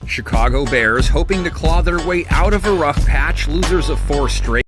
Chicago Bears hoping to claw their way out of a rough patch, losers of 4 straight.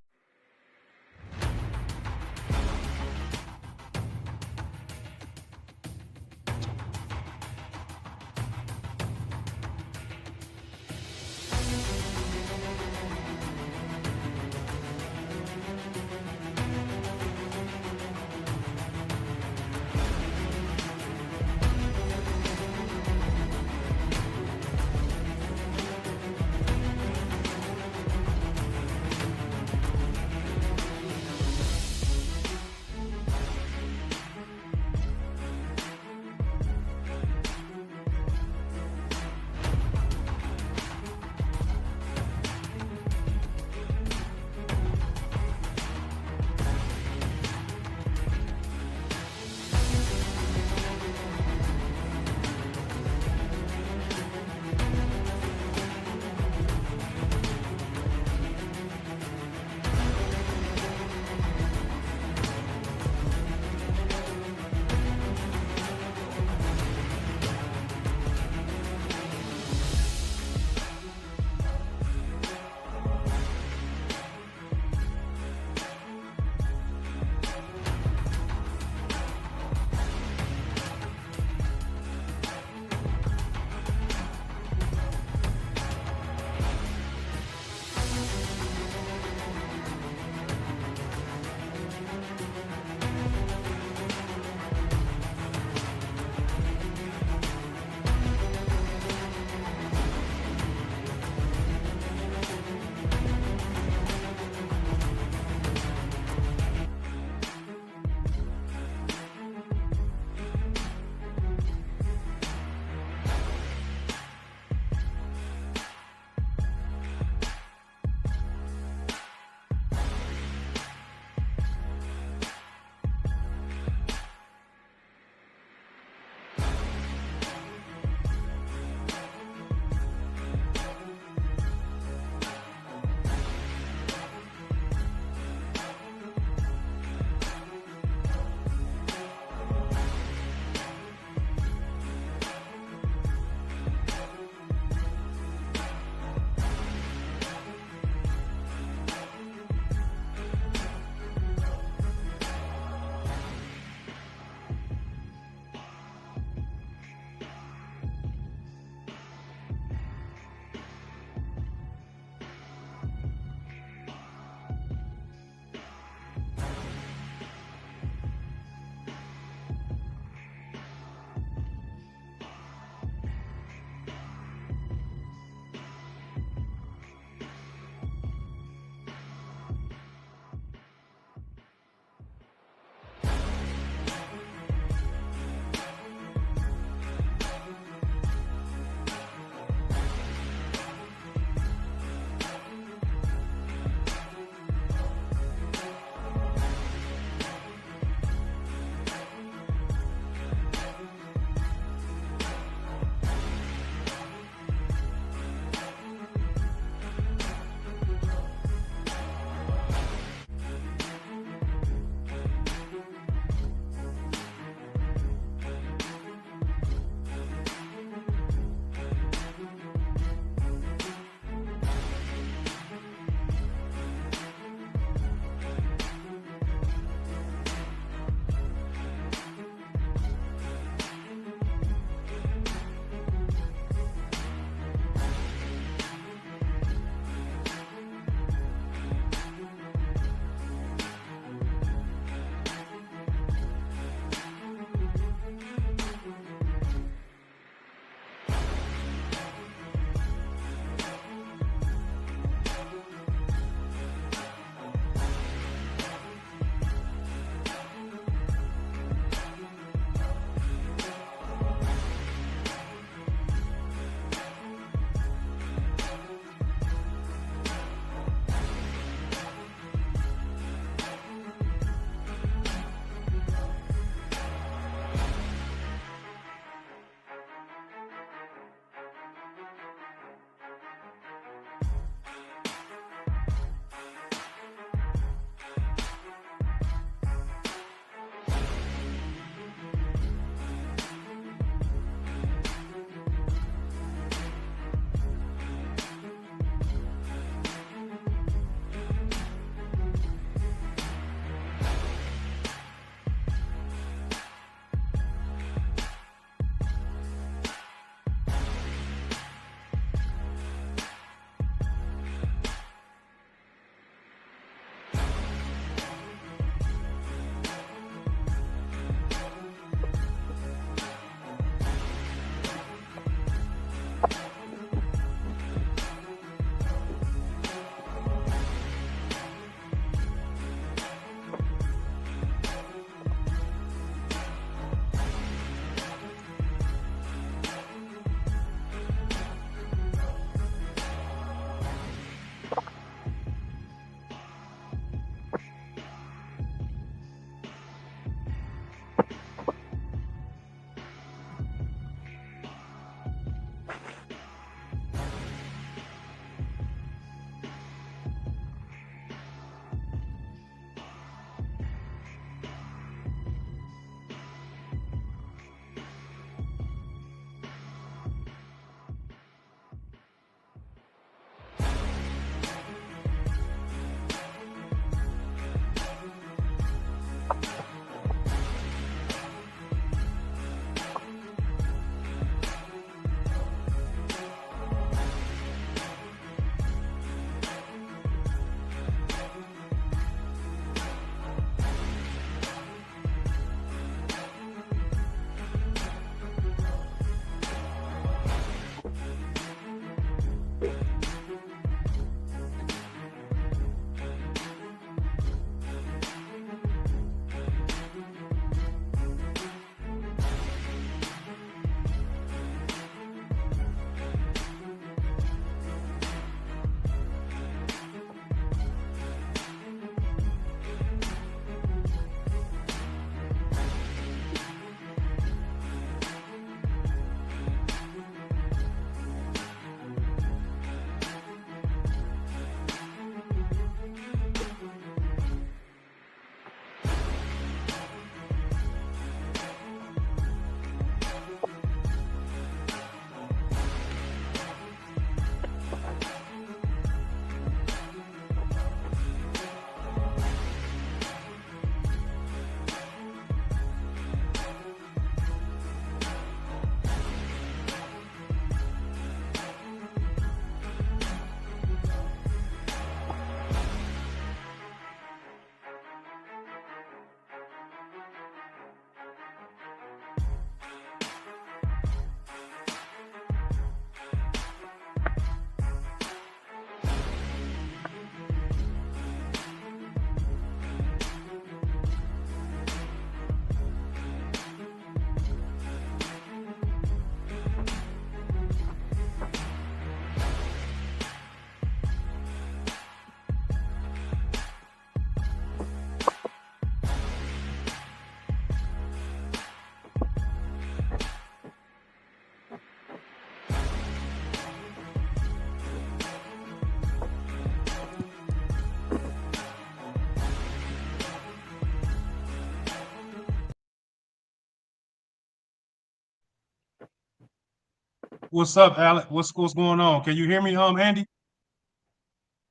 What's up, Alec? What's going on? Can you hear me, Andy?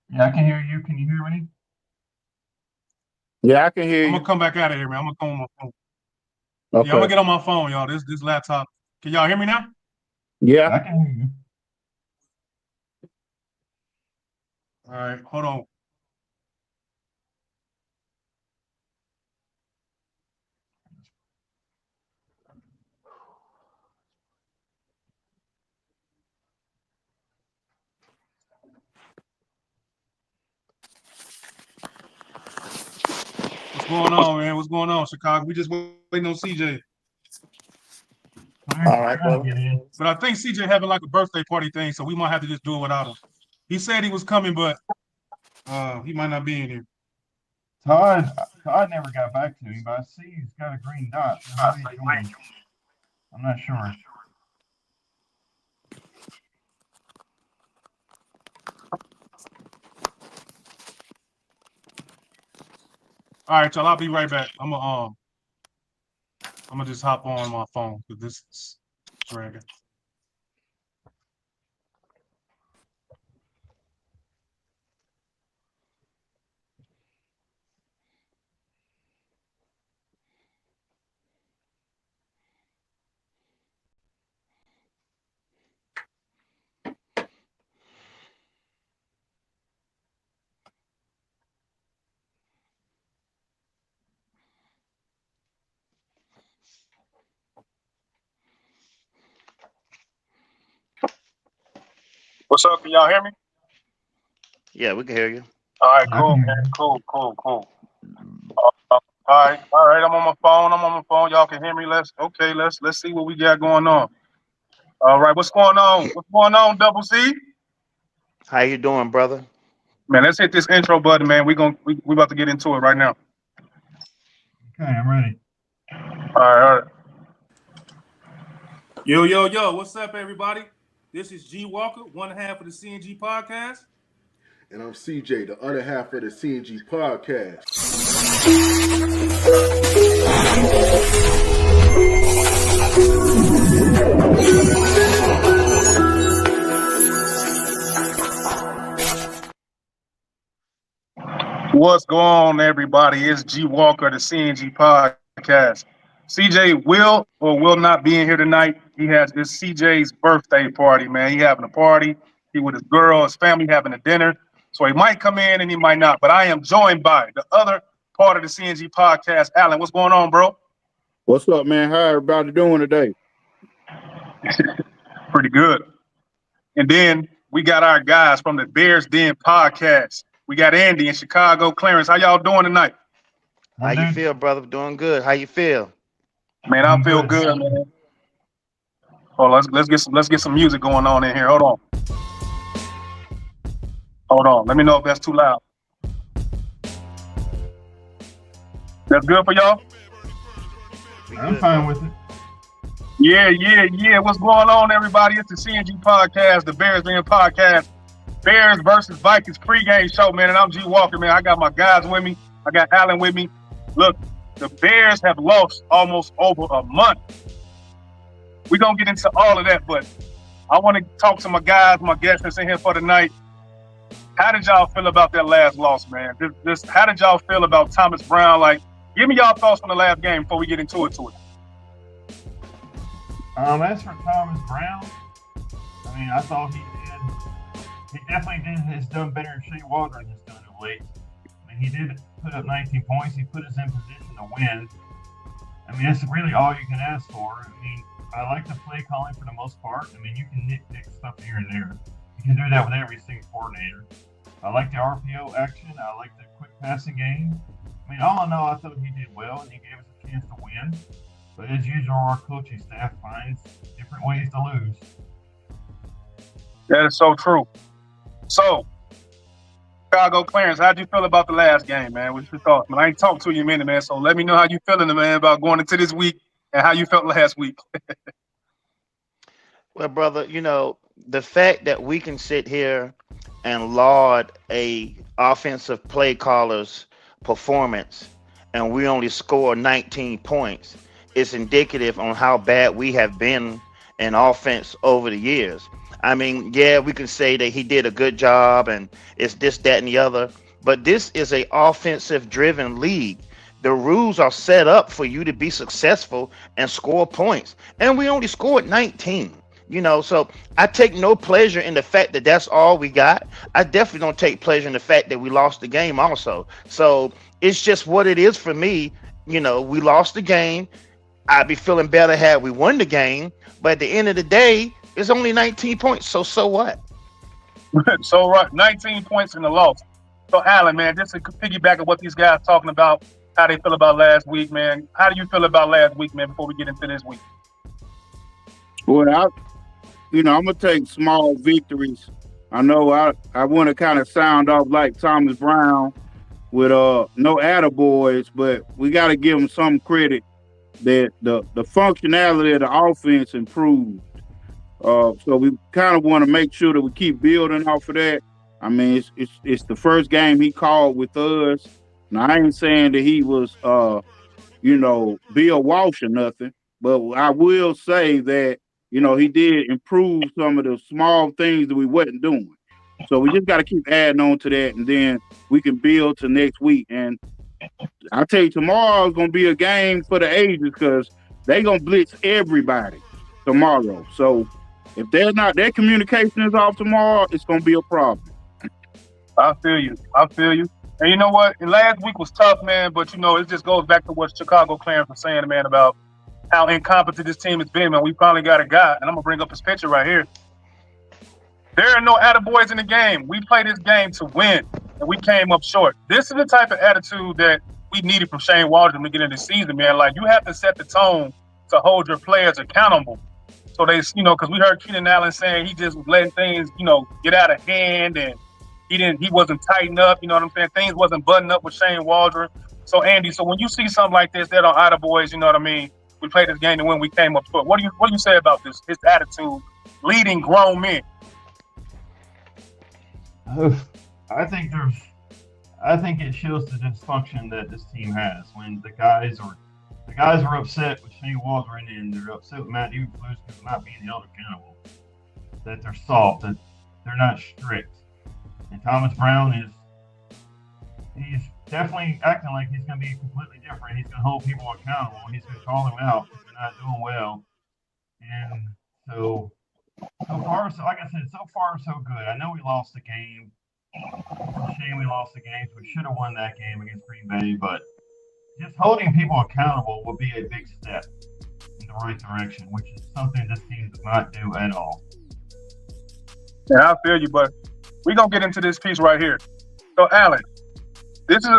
Yeah, I can hear you. Can you hear me? Yeah, I can hear I'm gonna you. come back out of here, man. I'm gonna come on my phone. Yeah, I'm gonna Okay. get on my phone, y'all. This laptop. Can y'all hear me now? Yeah. I can hear you. All right, hold on. What's going on, man? What's going on, Chicago? We just waiting on CJ. All We're right, gonna brother. get in. But I think CJ having like a birthday party thing, so we might have to just do it without him. He said he was coming, but he might not be in here. Todd never got back to me, but I see he's got a green dot, so he might join. I'm not sure. All right, y'all. I'll be right back. I'm gonna just hop on my phone because this is dragging. What's up? Can y'all hear me? Yeah, we can hear you. All right, Yeah, I can cool, hear man. you. Cool. All right. I'm on my phone. Y'all can hear me. Let's see what we got going on. All right, what's going on? What's going on, Double C? How you doing, brother? Man, let's hit this intro button, man. We about to get into it right now. Okay, I'm ready. All right. Yo. What's up, everybody? This is G Walker, one half of the CNG podcast. And I'm CJ, the other half of the CNG podcast. What's going on, everybody? It's G Walker, the CNG podcast. CJ will or will not be in here tonight. It's CJ's birthday party, man. He having a party. He with his girl, his family having a dinner. So he might come in and he might not. But I am joined by the other part of the CNG podcast. Alan, what's going on, bro? What's up, man? How everybody doing today? Pretty good. And then we got our guys from the Bears Den podcast. We got Andy in Chicago. Clarence, how y'all doing tonight? How I'm you doing, feel, brother? Doing good. How you feel? Man, I doing feel good. good, man. Oh, let's get some music going on in here. Hold on. Hold on. Let me know if that's too loud. That's good for y'all? We I'm good, fine brother. with it. Yeah. What's going on, everybody? It's the CNG podcast, the Bears Den podcast. Bears versus Vikings pregame show, man. And I'm G Walker, man. I got my guys with me. I got Allen with me. Look, the Bears have lost almost over a month. We're going to get into all of that, but I want to talk to my guys, my guests that's in here for tonight. How did y'all feel about that last loss, man? How did y'all feel about Thomas Brown? Like, give me y'all thoughts from the last game before we get into it. As for Thomas Brown, I mean, I thought he definitely has done better than Shea Waldron has done of late. I mean, he did put up 19 points. He put us in position to win. I mean, that's really all you can ask for. I mean, I like the play calling for the most part. I mean, you can nitpick stuff here and there. You can do that with every single coordinator. I like the RPO action. I like the quick passing game. I mean, all in all, I thought he did well, and he gave us a chance to win. But as usual, our coaching staff finds different ways to lose. That is so true. So, Chicago Clarence, how'd you feel about the last game, man? What's your thoughts, man? I ain't talked to you in a minute, man. So let me know how you feeling, man, about going into this week and how you felt last week. Well, brother, the fact that we can sit here and laud a offensive play caller's performance and we only score 19 points is indicative on how bad we have been in offense over the years. I mean, yeah, we can say that he did a good job and it's this, that, and the other, but this is a offensive driven league. The rules are set up for you to be successful and score points. And we only scored 19. So I take no pleasure in the fact that that's all we got. I definitely don't take pleasure in the fact that we lost the game also. So it's just what it is for me. We lost the game. I'd be feeling better had we won the game. But at the end of the day, it's only 19 points. So what? So right, 19 points in the loss. So Alan, man, just to piggyback on what these guys talking about, how they feel about last week, man. How do you feel about last week, man, before we get into this week? Well, I'm gonna take small victories. I know I want to kind of sound off like Thomas Brown with no attaboys, but we got to give him some credit that the functionality of the offense improved. So we kind of want to make sure that we keep building off of that. I mean, it's the first game he called with us. Now I ain't saying that he was Bill Walsh or nothing, but I will say that he did improve some of the small things that we wasn't doing. So we just got to keep adding on to that, and then we can build to next week. And I tell you, tomorrow is going to be a game for the ages because they're going to blitz everybody tomorrow. So if their communication is off tomorrow, it's going to be a problem. I feel you. And you know what? And last week was tough, man, but it just goes back to what Chicago Clarence was saying, man, about how incompetent this team has been, man. We finally got a guy, and I'm going to bring up his picture right here. There are no attaboys in the game. We play this game to win, and we came up short. This is the type of attitude that we needed from Shane Waldron to get into the season, man. Like, you have to set the tone to hold your players accountable. So because we heard Keenan Allen saying he just was letting things, get out of hand, and he wasn't tightened up, you know what I'm saying? Things wasn't buttoned up with Shane Waldron. So, Andy, when you see something like this, that are attaboys, you know what I mean? We played this game to win, we came up short. What do you say about this? His attitude leading grown men. I think it shows the dysfunction that this team has when the guys are upset with Shane Waldron and they're upset with Matt Eberflus because not being held accountable. That they're soft, that they're not strict. And Thomas Brown he's definitely acting like he's going to be completely different. He's going to hold people accountable. He's going to call them out if they're not doing well. And so far, like I said, so far so good. I know we lost the game. It's a shame we lost the game. We should have won that game against Green Bay, but just holding people accountable would be a big step in the right direction, which is something this team does not do at all. Yeah, I feel you, but we're gonna get into this piece right here. So, Alan, this is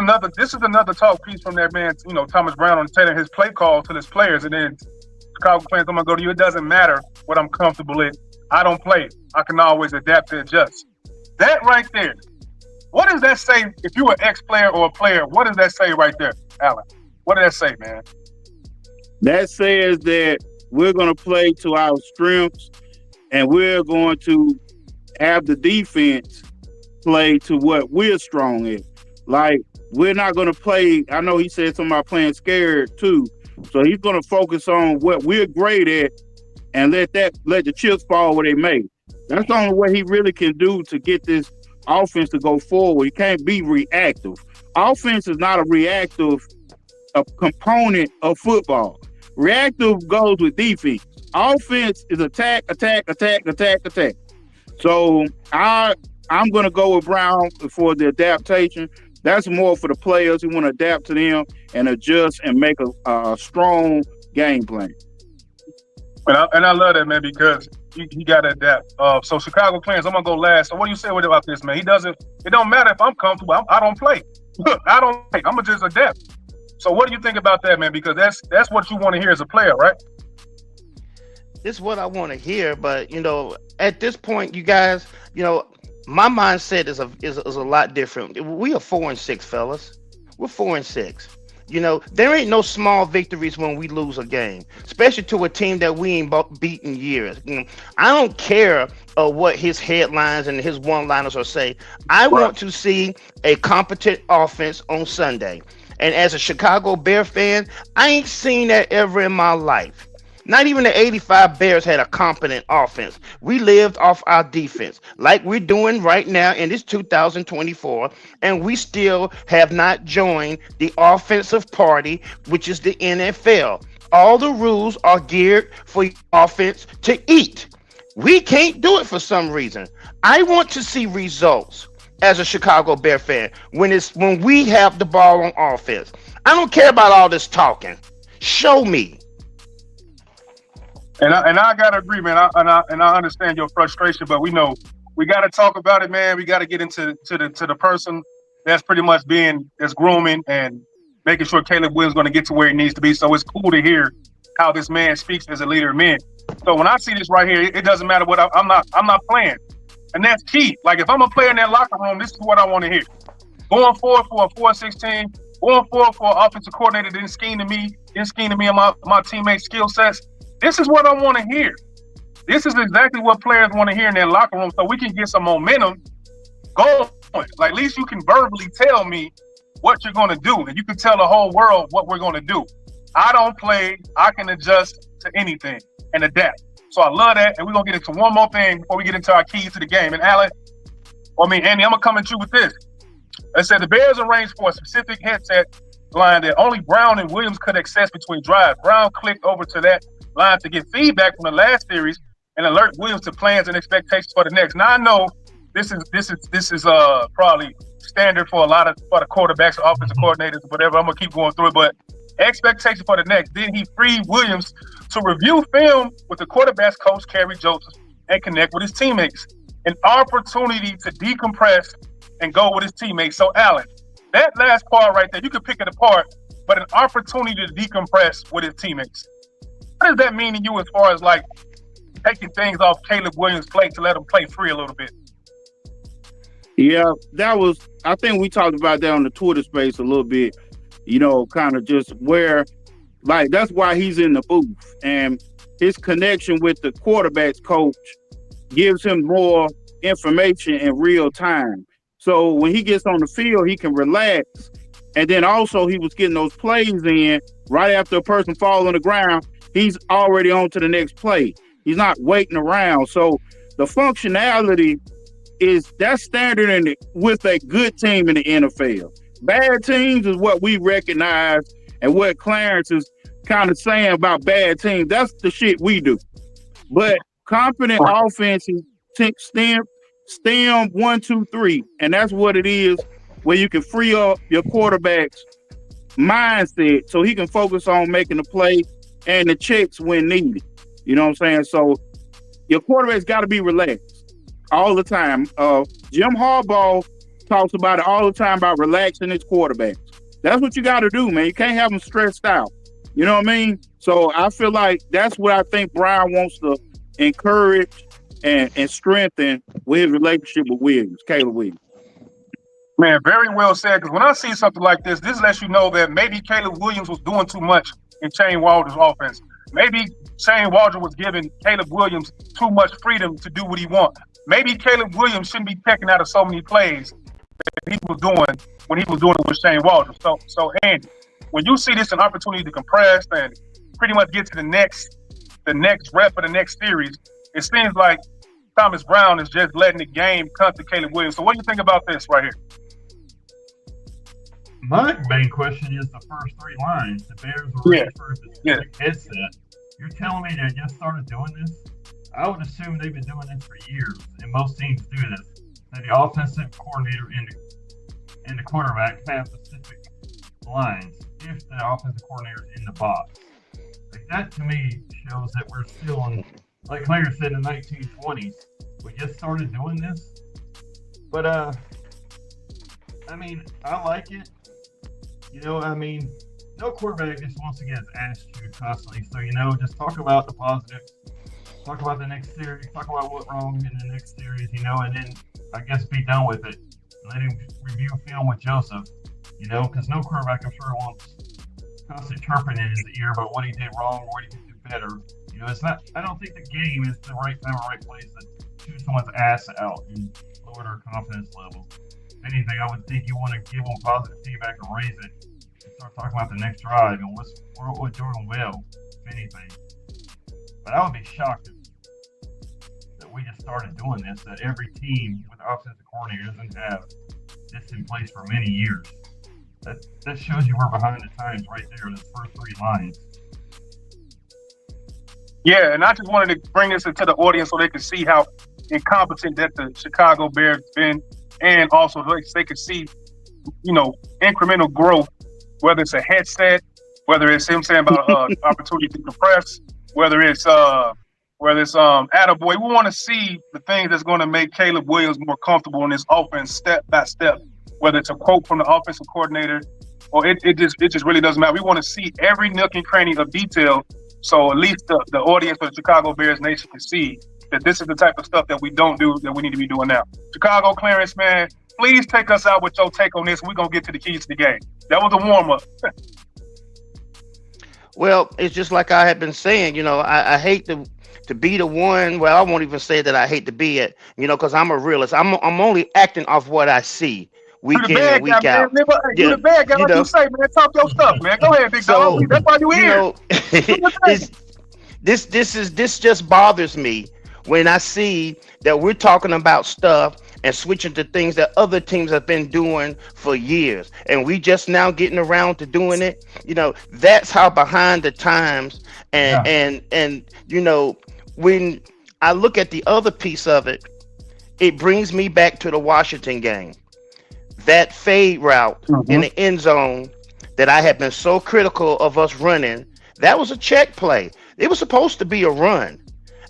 another talk piece from that man, Thomas Brown, on telling his play call to his players, and then Chicago fans, I'm gonna go to you. It doesn't matter what I'm comfortable in. I don't play. I can always adapt to adjust. That right there. What does that say? If you're an ex-player or a player, what does that say right there, Alan? What does that say, man? That says that we're going to play to our strengths, and we're going to have the defense play to what we're strong in. Like, we're not going to play. I know he said something about playing scared too. So he's going to focus on what we're great at and let the chips fall where they may. That's the only way he really can do to get this offense to go forward. He can't be reactive. Offense is not a reactive component of football. Reactive goes with defense. Offense is attack. So I'm going to go with Brown for the adaptation. That's more for the players who want to adapt to them and adjust and make a strong game plan. And I love that, man, because he got to adapt. So Chicago Clans, I'm gonna go last. So what do you say about this, man? It don't matter if I'm comfortable. I don't play. I don't play. I'm gonna just adapt. So what do you think about that, man? Because that's what you want to hear as a player, right? This is what I want to hear, but at this point, you guys, my mindset is a lot different. We are 4-6, fellas. We're 4-6. There ain't no small victories when we lose a game, especially to a team that we ain't beaten years. I don't care what his headlines and his one-liners will say. I want to see a competent offense on Sunday. And as a Chicago Bear fan, I ain't seen that ever in my life. Not even the 85 Bears had a competent offense. We lived off our defense, like we're doing right now in this 2024, and we still have not joined the offensive party, which is the NFL. All the rules are geared for your offense to eat. We can't do it for some reason. I want to see results as a Chicago Bear fan when we have the ball on offense. I don't care about all this talking. Show me. And I gotta agree, man. I understand your frustration, but we know we gotta talk about it, man. We gotta get into the person that's pretty much that's grooming and making sure Caleb Williams is going to get to where he needs to be. So it's cool to hear how this man speaks as a leader of men. So when I see this right here, it doesn't matter what I'm not playing, and that's key. Like if I'm a player in that locker room, this is what I want to hear. Going forward for a 4-16, going forward for an offensive coordinator didn't scheme to me and my teammates' skill sets. This is what I want to hear. This is exactly what players want to hear in their locker room, so we can get some momentum going. Like at least you can verbally tell me what you're going to do, and you can tell the whole world what we're going to do. I don't play. I can adjust to anything and adapt. So I love that, and we're going to get into one more thing before we get into our keys to the game. And Andy, I'm going to come at you with this. It said the Bears arranged for a specific headset line that only Brown and Williams could access between drives. Brown clicked over to that line to get feedback from the last series and alert Williams to plans and expectations for the next. Now I know this is probably standard for for the quarterbacks, offensive coordinators, whatever. I'm gonna keep going through it, but expectation for the next. Then he freed Williams to review film with the quarterbacks coach Kerry Joseph and connect with his teammates. An opportunity to decompress and go with his teammates. So Allen, that last part right there, you can pick it apart, but an opportunity to decompress with his teammates. What does that mean to you as far as like taking things off Caleb Williams' plate to let him play free a little bit? Yeah, I think we talked about that on the Twitter space a little bit, kind of just where, like, that's why he's in the booth. And his connection with the quarterback's coach gives him more information in real time. So when he gets on the field, he can relax. And then also he was getting those plays in right after a person falls on the ground. He's already on to the next play. He's not waiting around. So the functionality that's standard with a good team in the NFL. Bad teams is what we recognize, and what Clarence is kind of saying about bad teams. That's the shit we do. But confident offenses stem 1, 2, 3, and that's what it is, where you can free up your quarterback's mindset so he can focus on making the play and the checks when needed. You know what I'm saying? So your quarterback's got to be relaxed all the time. Jim Harbaugh talks about it all the time about relaxing his quarterbacks. That's what you got to do, man. You can't have them stressed out. You know what I mean? So I feel like that's what I think Brown wants to encourage and strengthen with his relationship with Caleb Williams. Man, very well said. Because when I see something like this lets you know that maybe Caleb Williams was doing too much in Shane Waldron's offense. Maybe Shane Waldron was giving Caleb Williams too much freedom to do what he wants. Maybe Caleb Williams shouldn't be checking out of so many plays that he was doing when he was doing it with Shane Waldron. So Andy, when you see this an opportunity to compress and pretty much get to the next rep of the next series, it seems like Thomas Brown is just letting the game come to Caleb Williams. So what do you think about this right here? My main question is the first 3 lines. The Bears were ready for a specific headset. You're telling me they just started doing this? I would assume they've been doing this for years, and most teams do this. That the offensive coordinator and the quarterback have specific lines if the offensive coordinator is in the box. Like that to me shows that we're still in, like Claire said, in the 1920s. We just started doing this. But I mean, I like it. No quarterback just wants to get his ass chewed constantly. So, just talk about the positives. Talk about the next series. Talk about what's wrong in the next series, and then I guess be done with it. Let him review film with Joseph, because no quarterback, I'm sure, wants constant chirping in his ear about what he did wrong or what he could do better. It's not. I don't think the game is the right time or right place to chew someone's ass out and lower their confidence level. If anything, I would think you want to give them positive feedback and raise it and start talking about the next drive and what we're doing well, if anything. But I would be shocked that we just started doing this, that every team with offensive coordinator doesn't have this in place for many years. That shows you we're behind the times right there, those first three lines. Yeah, and I just wanted to bring this into the audience so they can see how incompetent that the Chicago Bears been, and also they can see, incremental growth, whether it's a headset, whether it's him saying about opportunity to compress, whether it's attaboy. We want to see the things that's going to make Caleb Williams more comfortable in this offense step by step, whether it's a quote from the offensive coordinator or it just really doesn't matter. We want to see every nook and cranny of detail, so at least the audience for the Chicago Bears Nation can see that this is the type of stuff that we don't do that we need to be doing now. Chicago Clarence, man, please take us out with your take on this. We're going to get to the keys to the game. That was a warm-up. Well, it's just like I have been saying, I hate to be the one. Well, I won't even say that I hate to be it, because I'm a realist. I'm only acting off what I see week in and week out. You the bad guy, like you say, man. Talk your stuff, man. Go ahead, big dog. That's why you here. This just bothers me when I see that we're talking about stuff and switching to things that other teams have been doing for years, and we just now getting around to doing it. That's how behind the times. And when I look at the other piece of it, it brings me back to the Washington game. That fade route in the end zone that I have been so critical of us running, that was a check play. It was supposed to be a run.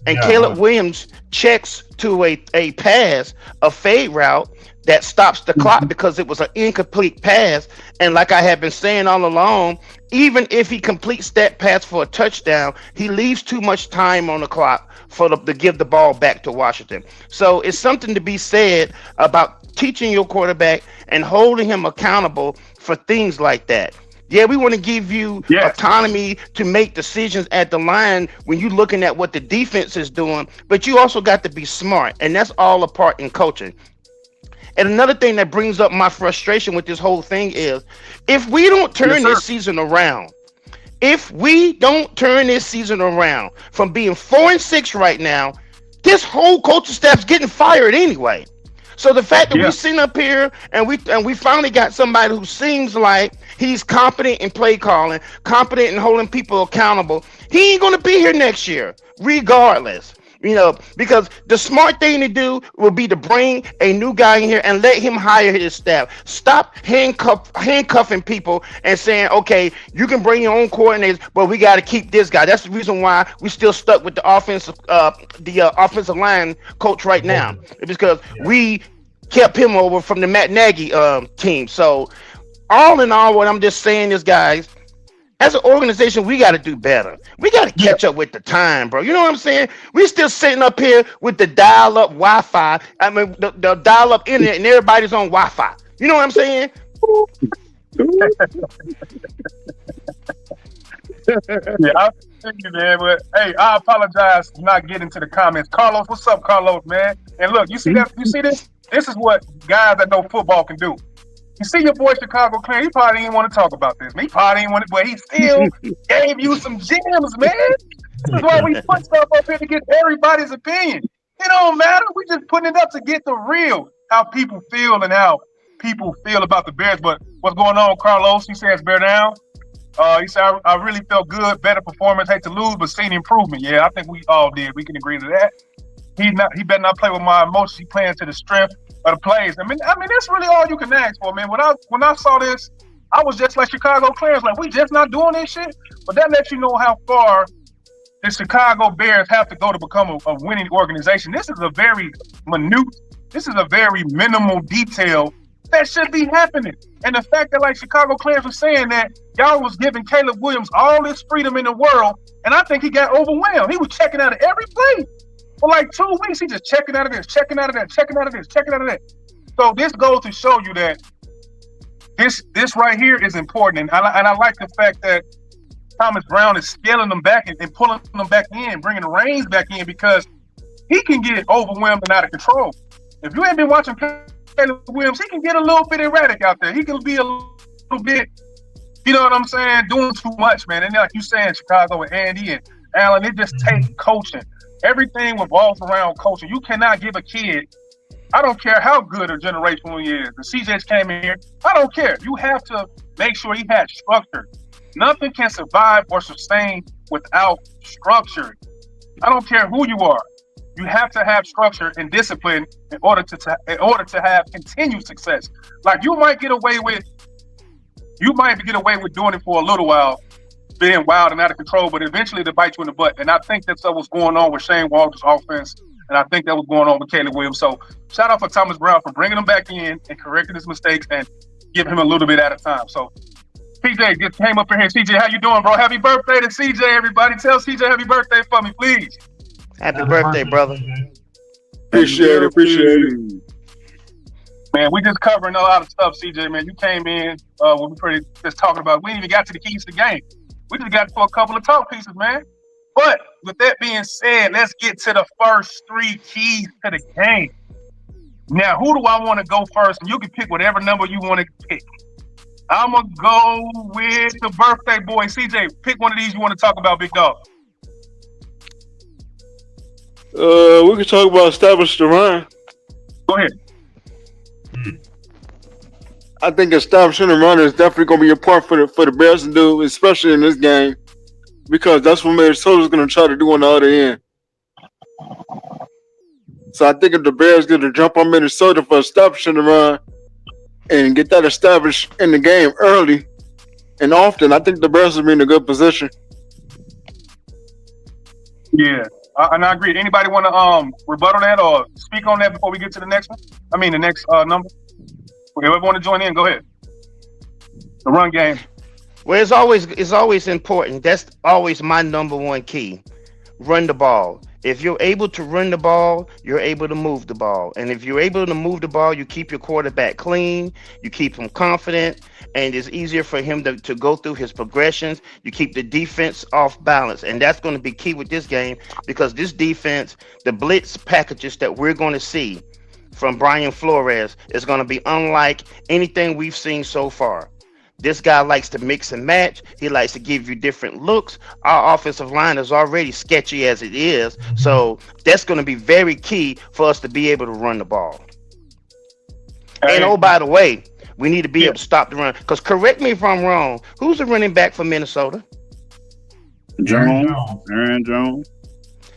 And Caleb Williams checks to a pass, a fade route that stops the clock because it was an incomplete pass. And like I have been saying all along, even if he completes that pass for a touchdown, he leaves too much time on the clock to give the ball back to Washington. So it's something to be said about teaching your quarterback and holding him accountable for things like that. Yeah, we want to give you autonomy to make decisions at the line when you're looking at what the defense is doing, but you also got to be smart, and that's all a part in coaching. And another thing that brings up my frustration with this whole thing is, if we don't turn this season around, from being 4-6 right now, this whole coaching staff's getting fired anyway. So the fact that we're sitting up here and we finally got somebody who seems like he's competent in play calling, competent in holding people accountable, he ain't gonna be here next year, regardless. Because the smart thing to do would be to bring a new guy in here and let him hire his staff. Stop handcuffing people and saying, okay, you can bring your own coordinators, but we got to keep this guy. That's the reason why we still stuck with the offensive line coach right now. It's because we kept him over from the Matt Nagy team. So all in all, what I'm just saying is, guys, as an organization, we got to do better. We got to catch up with the time, bro. You know what I'm saying? We're still sitting up here with the dial-up Wi-Fi. I mean, the dial-up internet, and everybody's on Wi-Fi. You know what I'm saying? I think you, man. But hey, I apologize for not getting to the comments. Carlos, what's up, Carlos, man? And look, you see that? You see this? This is what guys that know football can do. You see your boy Chicago Clan, he probably didn't want to talk about this. He probably didn't want to, but he still gave you some gems, man. This is why we put stuff up here to get everybody's opinion. It don't matter. We just putting it up to get the real, how people feel and how people feel about the Bears. But what's going on, Carlos? He says bear down. He said, I really felt good, better performance, hate to lose, but seen improvement. Yeah, I think we all did. We can agree to that. He better not play with my emotions. He playing to the strength of the plays. I mean, that's really all you can ask for, man. When I saw this, I was just like Chicago Clarence, like, we just not doing this shit. But that lets you know how far the Chicago Bears have to go to become a winning organization. This is a very minimal detail that should be happening. And the fact that, like Chicago Clarence was saying, that y'all was giving Caleb Williams all this freedom in the world, and I think he got overwhelmed. He was checking out of every play. For like 2 weeks, he just checking out of this, checking out of that, checking out of this, checking out of that. So this goes to show you that this right here is important. And I like the fact that Thomas Brown is scaling them back and pulling them back in, bringing the reins back in, because he can get overwhelmed and out of control. If you ain't been watching Caleb Williams, he can get a little bit erratic out there. He can be a little bit, you know what I'm saying, doing too much, man. And like you saying, Chicago and Andy and Alan, it just takes coaching. Everything revolves around coaching. You cannot give a kid, I don't care how good or generational he is. The CJ's came in here. I don't care. You have to make sure he has structure. Nothing can survive or sustain without structure. I don't care who you are. You have to have structure and discipline in order to have continued success. Like you might get away with doing it for a little while, being wild and out of control, but eventually to bite you in the butt. And I think that's what's going on with Shane Walker's offense. And I think that was going on with Caleb Williams. So shout out for Thomas Brown for bringing him back in and correcting his mistakes and giving him a little bit at a time. So CJ just came up in here. CJ, how you doing, bro? Happy birthday to CJ, everybody. Tell CJ happy birthday for me, please. Happy birthday, brother. Appreciate it. Man, we just covering a lot of stuff, CJ, man. You came in when we just talking about, we ain't even got to the keys to the game. We just got to a couple of talk pieces, man. But with that being said, let's get to the first 3 keys to the game. Now, who do I want to go first? And you can pick whatever number you want to pick. I'm going to go with the birthday boy. CJ, pick one of these you want to talk about, big dog. We can talk about establish the run. Go ahead. I think establishing the run is definitely going to be important for the Bears to do, especially in this game, because that's what Minnesota's going to try to do on the other end. So I think if the Bears get to jump on Minnesota for establishing the run and get that established in the game early and often, I think the Bears will be in a good position. Yeah, and I agree. Anybody want to rebuttal that or speak on that before we get to the next one? I mean, the next number. Whoever want to join in, go ahead. The run game. Well, it's always important. That's always my number one key. Run the ball. If you're able to run the ball, you're able to move the ball. And if you're able to move the ball, you keep your quarterback clean, you keep him confident, and it's easier for him to go through his progressions. You keep the defense off balance. And that's going to be key with this game, because this defense, the blitz packages that we're going to see from Brian Flores is going to be unlike anything we've seen so far. This guy likes to mix and match. He likes to give you different looks. Our offensive line is already sketchy as it is. So that's going to be very key for us to be able to run the ball. And oh, by the way, we need to be able to stop the run. Because correct me if I'm wrong, who's the running back for Minnesota? Aaron Jones.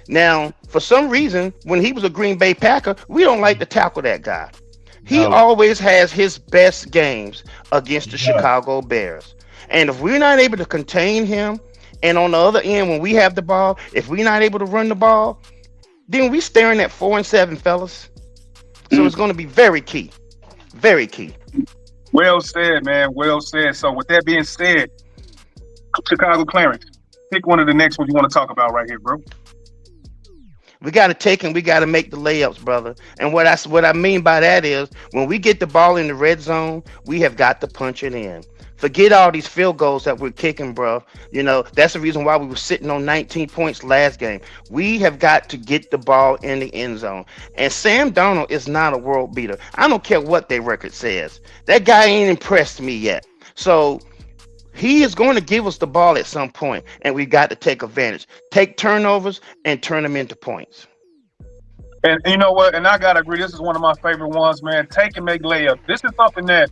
Now, for some reason, when he was a Green Bay Packer, we don't like to tackle that guy. He always has his best games against the Chicago Bears. And if we're not able to contain him, and on the other end, when we have the ball, if we're not able to run the ball, then we're staring at 4-7, fellas. So it's going to be very key. Very key. Well said, man. Well said. So with that being said, Chicago Clarence, pick one of the next ones you want to talk about right here, bro. We got to take and we got to make the layups, brother. And what I mean by that is when we get the ball in the red zone, we have got to punch it in. Forget all these field goals that we're kicking, bro. You know, that's the reason why we were sitting on 19 points last game. We have got to get the ball in the end zone. And Sam Darnold is not a world beater. I don't care what their record says. That guy ain't impressed me yet. So he is going to give us the ball at some point, and we've got to take advantage. Take turnovers and turn them into points. And you know what? And I got to agree. This is one of my favorite ones, man. Take and make layups. This is something that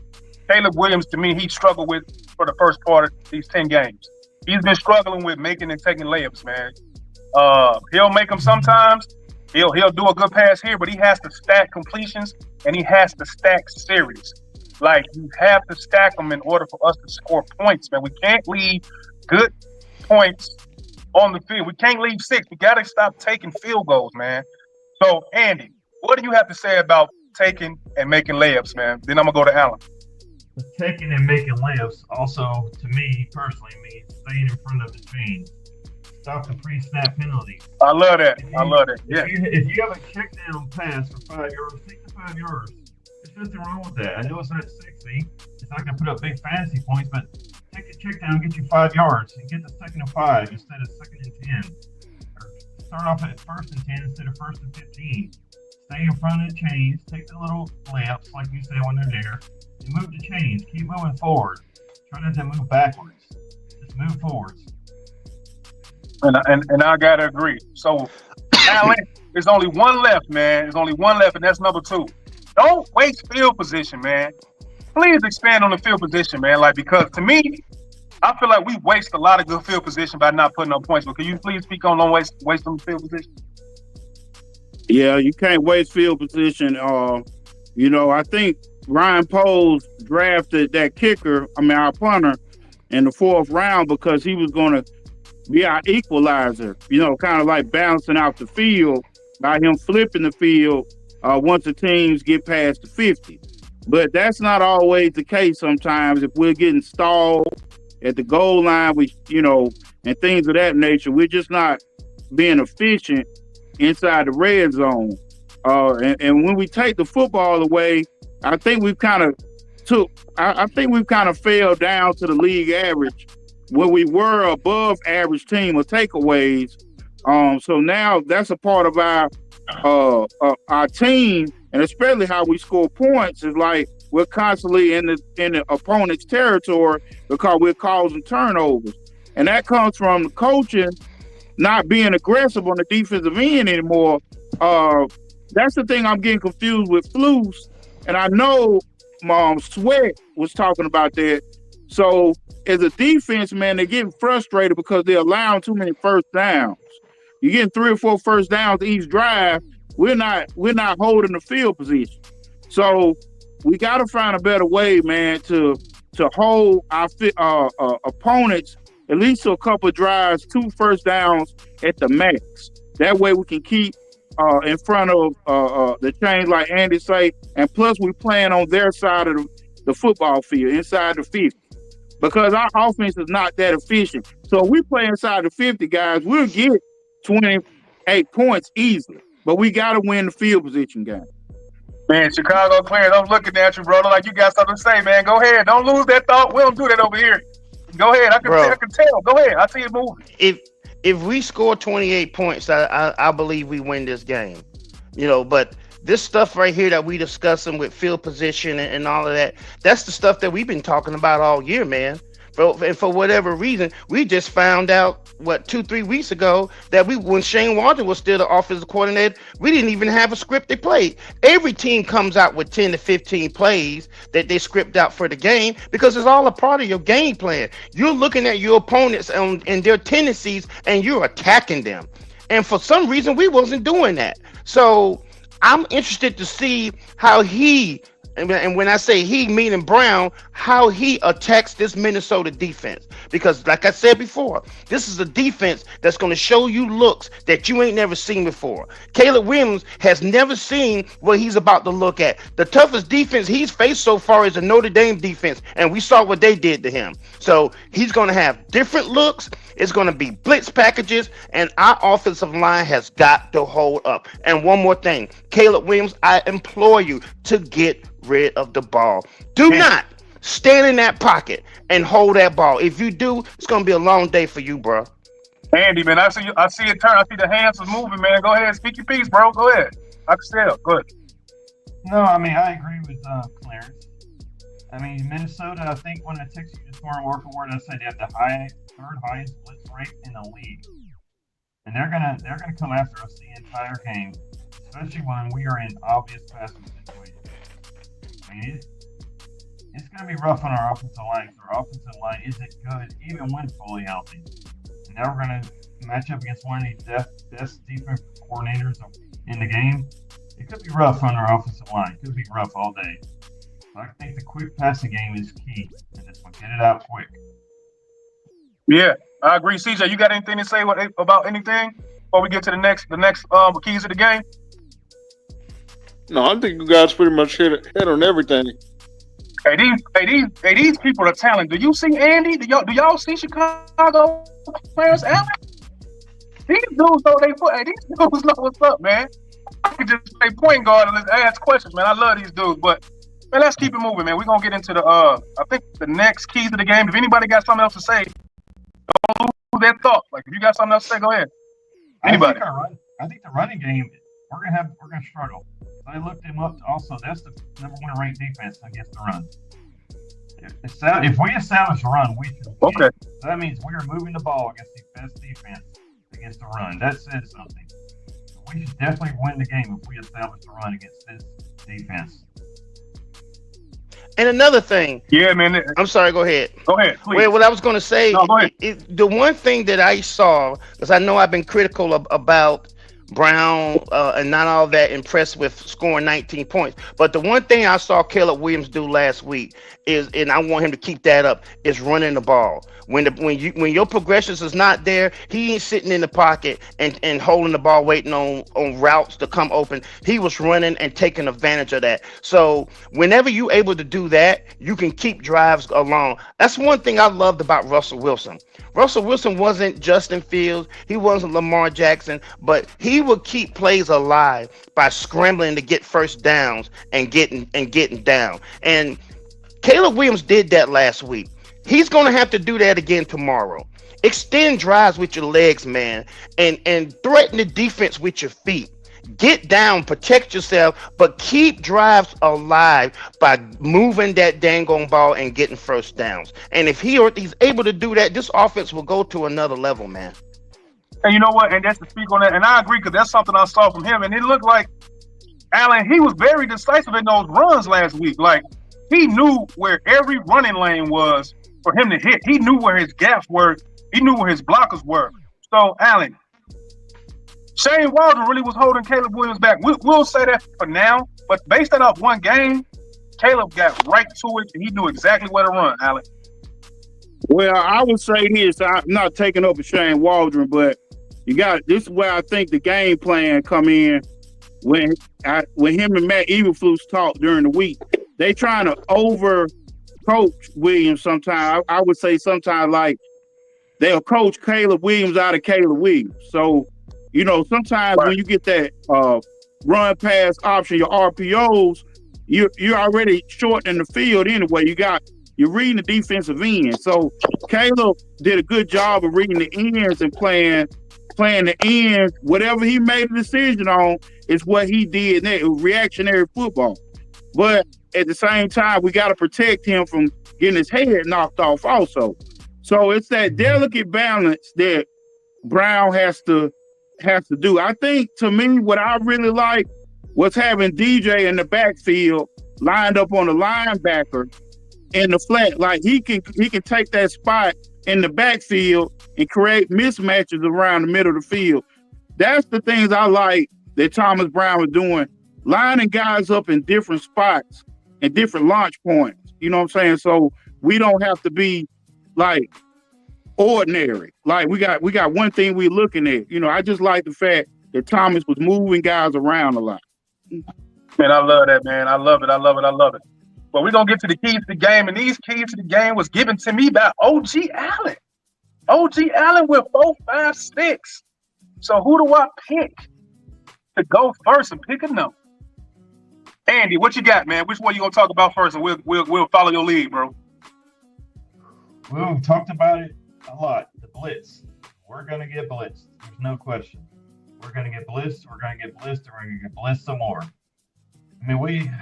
Caleb Williams, to me, he struggled with for the first part of these 10 games. He's been struggling with making and taking layups, man. He'll make them sometimes. He'll do a good pass here, but he has to stack completions, and he has to stack series. Like, you have to stack them in order for us to score points, man. We can't leave good points on the field. We can't leave 6. We got to stop taking field goals, man. So, Andy, what do you have to say about taking and making layups, man? Then I'm going to go to Alan. Taking and making layups also, to me, personally, means staying in front of the chains. Stop the pre-snap penalties. I love that. Yeah. If you have a check down pass for 5 yards, take the 5 yards. There's nothing wrong with that. I know it's not 60. It's not going to put up big fantasy points, but take the check down, get you 5 yards, and get the 2nd and 5 instead of 2nd and 10. Or start off at 1st and 10 instead of 1st and 15. Stay in front of the chains. Take the little layups, like you say, when they're there. And move the chains. Keep moving forward. Try not to move backwards. Just move forwards. And I gotta agree. So, Allen, there's only one left, man. There's only one left, and that's number two. Don't waste field position, man. Please expand on the field position, man. Like, because to me, I feel like we waste a lot of good field position by not putting up points. But can you please speak on don't waste on the field position? Yeah, you can't waste field position. I think Ryan Poles drafted that kicker, our punter, in the 4th round because he was going to be our equalizer, kind of like balancing out the field by him flipping the field once the teams get past the 50. But that's not always the case sometimes. If we're getting stalled at the goal line, and things of that nature, we're just not being efficient inside the red zone. And when we take the football away, I think we've kind of fell down to the league average when we were above average team of takeaways. So now that's a part of our team, and especially how we score points is like we're constantly in the opponent's territory because we're causing turnovers, and that comes from the coaching not being aggressive on the defensive end anymore. That's the thing I'm getting confused with Flus, and I know Sweat was talking about that. So as a defense, man, they're getting frustrated because they're allowing too many first downs. You're getting 3 or 4 first downs each drive. We're not holding the field position. So we got to find a better way, man, to hold our opponents at least to a couple of drives, 2 first downs at the max. That way we can keep in front of the chains, like Andy say, and plus we playing on their side of the football field, inside the 50. Because our offense is not that efficient. So if we play inside the 50, guys, we'll get 28 points easily. But we got to win the field position game. Man, Chicago Clarence, I'm looking at you, brother, like you got something to say, man. Go ahead. Don't lose that thought. We don't do that over here. Go ahead. I can tell. Go ahead. I see it moving. If we score 28 points, I believe we win this game. But this stuff right here that we discussing with field position and all of that, that's the stuff that we've been talking about all year, man. And for whatever reason, we just found out 2-3 weeks ago that when Shane Waldron was still the offensive coordinator, we didn't even have a script they played. Every team comes out with 10 to 15 plays that they script out for the game because it's all a part of your game plan. You're looking at your opponents and their tendencies and you're attacking them. And for some reason, we wasn't doing that. So I'm interested to see how and when I say he, meaning Brown, how he attacks this Minnesota defense. Because like I said before, this is a defense that's going to show you looks that you ain't never seen before. Caleb Williams has never seen what he's about to look at. The toughest defense he's faced so far is the Notre Dame defense, and we saw what they did to him. So he's going to have different looks. It's going to be blitz packages, and our offensive line has got to hold up. And one more thing, Caleb Williams, I implore you to get rid of the ball. Do not stand in that pocket and hold that ball. If you do, it's going to be a long day for you, bro. Andy, man, I see it turn. I see the hands was moving, man. Go ahead, speak your piece, bro. Go ahead. I can tell. Go ahead. No, I mean, I agree with Clarence. I mean, Minnesota, I think when I text you this morning word for word, I said they have the third highest blitz rate in the league. And they're gonna come after us the entire game, especially when we are in obvious passing situations. I mean, it's going to be rough on our offensive line. Our offensive line isn't good, even when fully healthy. And now we're going to match up against one of these best defense coordinators in the game. It could be rough on our offensive line. It could be rough all day. So I think the quick passing game is key in this one. Get it out quick. Yeah, I agree. CJ, you got anything to say about anything before we get to the next keys of the game? No, I think you guys pretty much hit on everything. These people are talented. Do you see Andy? Do y'all see Chicago players? These dudes know these dudes know what's up, man. I can just play point guard and let's ask questions, man. I love these dudes, but man, let's keep it moving, man. We're gonna get into I think the next keys of the game. If anybody got something else to say, don't lose that thought. Like if you got something else to say, go ahead. Anybody? I think the running game we're gonna struggle. I looked him up. Also, that's the number 1 ranked defense against the run. If we establish a run, we should. Okay. So that means we are moving the ball against the best defense against the run. That says something. We should definitely win the game if we establish the run against this defense. And another thing, Yeah, man. I'm sorry, go ahead. Go ahead, please. Well, what I was going to say, No, go ahead. the one thing that I saw, because I know I've been critical about Brown and not all that impressed with scoring 19 points. But the one thing I saw Caleb Williams do last week is, and I want him to keep that up, is running the ball. When your progressions is not there, he ain't sitting in the pocket and holding the ball, waiting on routes to come open. He was running and taking advantage of that. So whenever you able to do that, you can keep drives along. That's one thing I loved about Russell Wilson. Russell Wilson wasn't Justin Fields. He wasn't Lamar Jackson, but he would keep plays alive by scrambling to get first downs and getting down. And Caleb Williams did that last week. He's going to have to do that again tomorrow. Extend drives with your legs, man, and threaten the defense with your feet. Get down, protect yourself, but keep drives alive by moving that dang on ball and getting first downs. And if he's able to do that, this offense will go to another level, man. And you know what? And that's to speak on that. And I agree, because that's something I saw from him. And it looked like, Allen, he was very decisive in those runs last week. Like, he knew where every running lane was for him to hit. He knew where his gaps were. He knew where his blockers were. So, Allen, Shane Waldron really was holding Caleb Williams back. We'll say that for now. But based on off one game, Caleb got right to it, and he knew exactly where to run, Allen. Well, I would say this. I'm not taking up for Shane Waldron, but this is where I think the game plan come in when him and Matt Eberflus talk during the week. They trying to over coach Williams sometimes. I would say sometimes like they'll coach Caleb Williams out of Caleb Williams. So, sometimes when you get that run pass option, your RPOs, you're already shortening the field anyway. You're reading the defensive end. So Caleb did a good job of reading the ends and playing the ends. Whatever he made a decision on is what he did. It was reactionary football. But at the same time, we got to protect him from getting his head knocked off also. So it's that delicate balance that Brown has to do. I think, to me, what I really like was having DJ in the backfield lined up on the linebacker in the flat. Like, he can take that spot in the backfield and create mismatches around the middle of the field. That's the things I like that Thomas Brown was doing, lining guys up in different spots and different launch points. You know what I'm saying? So we don't have to be like ordinary. Like, we got one thing we're looking at. I just like the fact that Thomas was moving guys around a lot. Man, I love that, man. I love it. But we're going to get to the keys to the game, and these keys to the game was given to me by O.G. Allen. O.G. Allen with 4, 5, 6. So who do I pick to go first and pick a number? Andy, what you got, man? Which one you going to talk about first, and we'll follow your lead, bro? Well, we talked about it a lot. The blitz. We're going to get blitzed. There's no question. We're going to get blitzed. We're going to get blitzed. And we're going to get blitzed some more. I mean,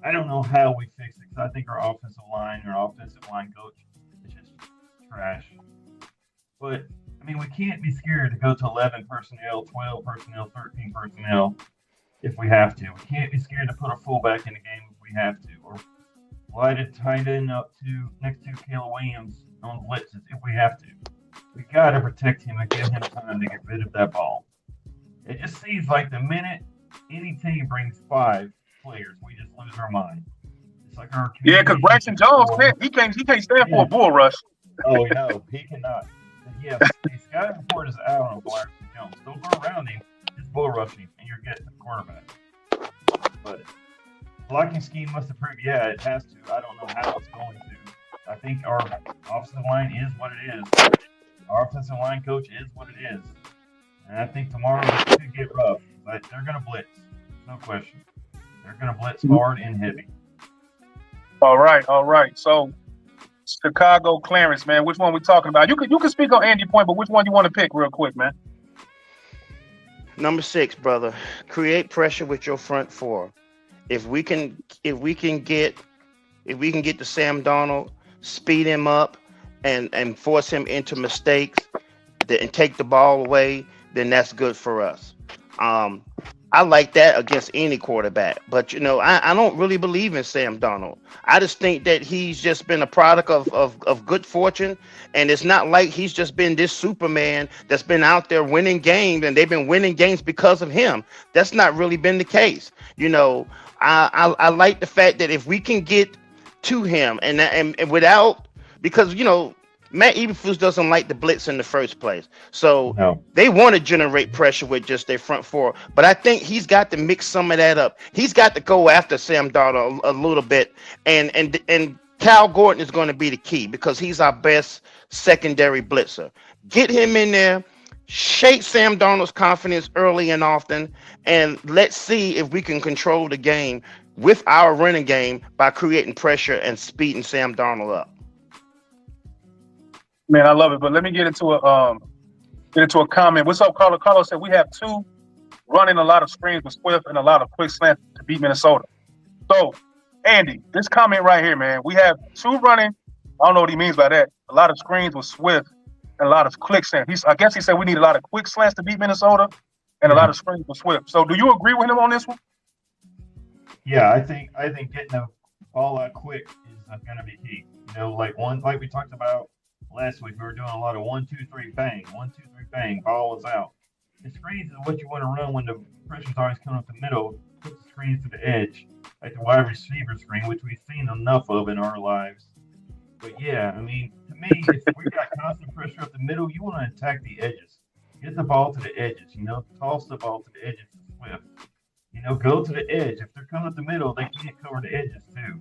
I don't know how we fix it, because I think our offensive line coach is just trash. But, I mean, we can't be scared to go to 11 personnel, 12 personnel, 13 personnel if we have to. We can't be scared to put a fullback in the game if we have to, or slide a tight end up next to Caleb Williams on blitzes if we have to. We got to protect him and give him time to get rid of that ball. It just seems like the minute any team brings 5 players, we just lose our mind. It's like our because Braxton Jones he can't stand for a bull rush. Oh no, he cannot. Yeah, the scouting report is out on Braxton Jones. Don't go around him, just bull rush him, and you're getting the quarterback. But blocking scheme must have proved, it has to. I don't know how it's going to. I think our offensive line is what it is. Our offensive line coach is what it is. And I think tomorrow it could get rough, but they're going to blitz. No question. They're going to blitz hard and heavy. All right. So, Chicago, Clarence, man, which one we talking about? You can speak on Andy's point, but which one you want to pick real quick, man? Number 6, brother. Create pressure with your front 4. If we can get to Sam Darnold, speed him up, and force him into mistakes, and take the ball away, then that's good for us. Um, I like that against any quarterback. But I don't really believe in Sam Donald. I just think that he's just been a product of good fortune. And it's not like he's just been this Superman that's been out there winning games and they've been winning games because of him. That's not really been the case. I like the fact that if we can get to him and without, because Matt Eberflus doesn't like the blitz in the first place. So No. they want to generate pressure with just their front four. But I think he's got to mix some of that up. He's got to go after Sam Darnold a little bit. And Cal Gordon is going to be the key because he's our best secondary blitzer. Get him in there, shake Sam Darnold's confidence early and often, and let's see if we can control the game with our running game by creating pressure and speeding Sam Darnold up. Man, I love it. But let me get into a comment. What's up, Carlos? Carlos said we have two running a lot of screens with Swift and a lot of quick slants to beat Minnesota. So, Andy, this comment right here, man. We have two running. I don't know what he means by that. A lot of screens with Swift and a lot of quick slants. I guess he said we need a lot of quick slants to beat Minnesota and a lot of screens with Swift. So, do you agree with him on this one? Yeah, I think getting the ball out quick is going to be key. Like we talked about last week, we were doing a lot of 1, 2, 3, bang, 1, 2, 3, bang, ball is out. The screens is what you want to run when the pressure's always coming up the middle. Put the screens to the edge, like the wide receiver screen, which we've seen enough of in our lives. But yeah, I mean, to me, if we got constant pressure up the middle, you want to attack the edges. Get the ball to the edges, toss the ball to the edges to Swift. Go to the edge. If they're coming up the middle, they can't cover the edges too.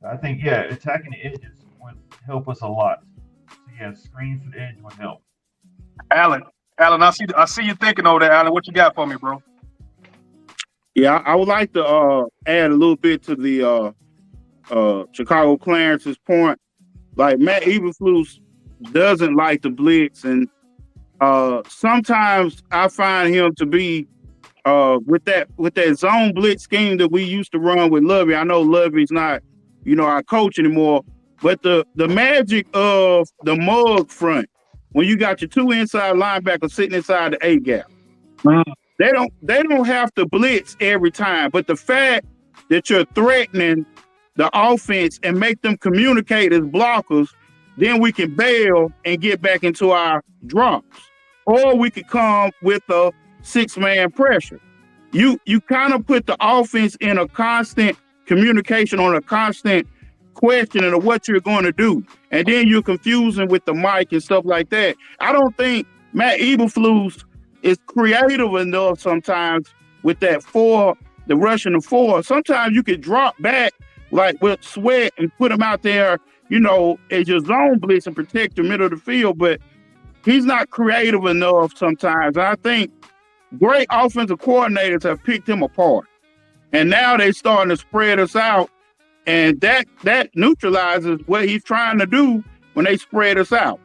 So I think, attacking the edges would help us a lot. So yeah, screens to the edge would help. Alan, I see you thinking over there, Alan. What you got for me, bro? Yeah, I would like to add a little bit to the Chicago Clarence's point. Like Matt Eberflus doesn't like the blitz, and sometimes I find him to be with that zone blitz scheme that we used to run with Lovey. I know Lovey's not, our coach anymore, but the magic of the mug front, when you got your two inside linebackers sitting inside the A gap, they don't have to blitz every time. But the fact that you're threatening the offense and make them communicate as blockers, then we can bail and get back into our drops, or we could come with a 6-man pressure. You kind of put the offense in a constant communication, on a constant questioning of what you're going to do. And then you're confusing with the mic and stuff like that. I don't think Matt Eberflus is creative enough sometimes with that the rushing the 4. Sometimes you could drop back like with Sweat and put him out there, as your zone blitz and protect the middle of the field. But he's not creative enough sometimes. I think great offensive coordinators have picked him apart. And now they're starting to spread us out. And that neutralizes what he's trying to do when they spread us out.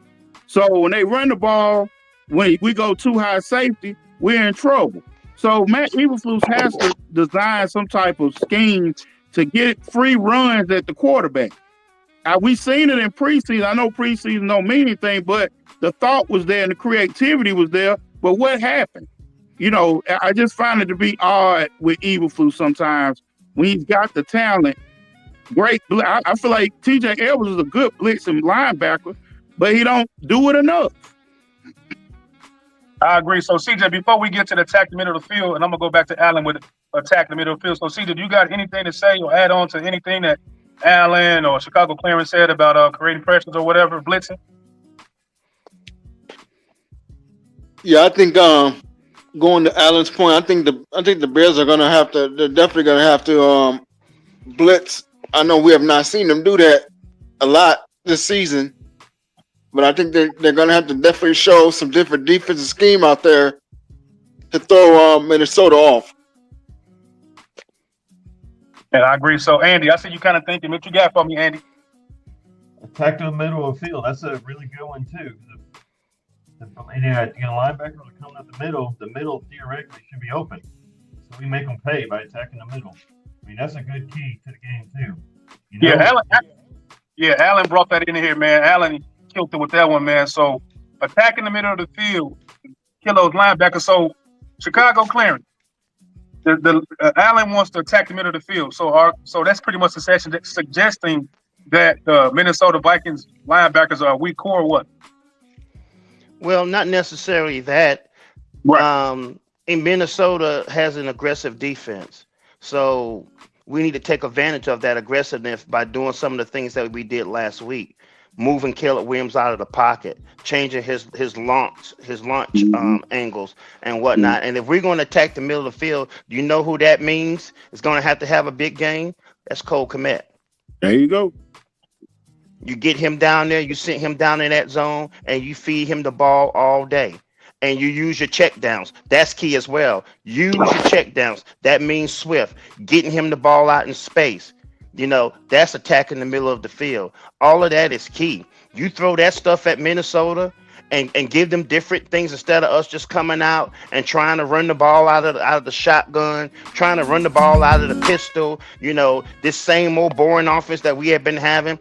So when they run the ball, when we go too high safety, we're in trouble. So Matt Eberflus has to design some type of scheme to get free runs at the quarterback. We've seen it in preseason. I know preseason don't mean anything, but the thought was there and the creativity was there. But what happened? I just find it to be odd with Eberflus sometimes when he's got the talent. Great. I feel like TJ Edwards is a good blitzing linebacker, but he don't do it enough. I agree. So, CJ, before we get to the attack the middle of the field, and I'm going to go back to Allen with attack the middle of the field. So, CJ, do you got anything to say or add on to anything that Allen or Chicago Clarence said about creating pressures or whatever, blitzing? Yeah, I think going to Allen's point, I think the Bears are they're definitely gonna have to blitz. I know we have not seen them do that a lot this season, but I think they're gonna have to definitely show some different defensive scheme out there to throw Minnesota off. And I agree. So, Andy, I see you kind of thinking. What you got for me, Andy? Attack to the middle of the field. That's a really good one too. Linebackers are coming up the middle theoretically should be open. So we make them pay by attacking the middle. I mean, that's a good key to the game too. Alan brought that in here, man. Alan killed it with that one, man. So attacking the middle of the field, kill those linebackers. So Chicago Clarence, Allen wants to attack the middle of the field. So that's pretty much the session suggesting that the Minnesota Vikings linebackers are weak core or what? Well, not necessarily that. Right. In Minnesota has an aggressive defense, so we need to take advantage of that aggressiveness by doing some of the things that we did last week, moving Caleb Williams out of the pocket, changing his launch angles and whatnot. And if we're going to attack the middle of the field, do you know who that means? It's going to have a big game. That's Cole Kmet. There you go. You get him down there, you send him down in that zone, and you feed him the ball all day. And you use your check downs. That's key as well. Use your check downs. That means swift, getting him the ball out in space. That's attacking the middle of the field. All of that is key. You throw that stuff at Minnesota and give them different things instead of us just coming out and trying to run the ball out of the shotgun, trying to run the ball out of the pistol. This same old boring offense that we have been having.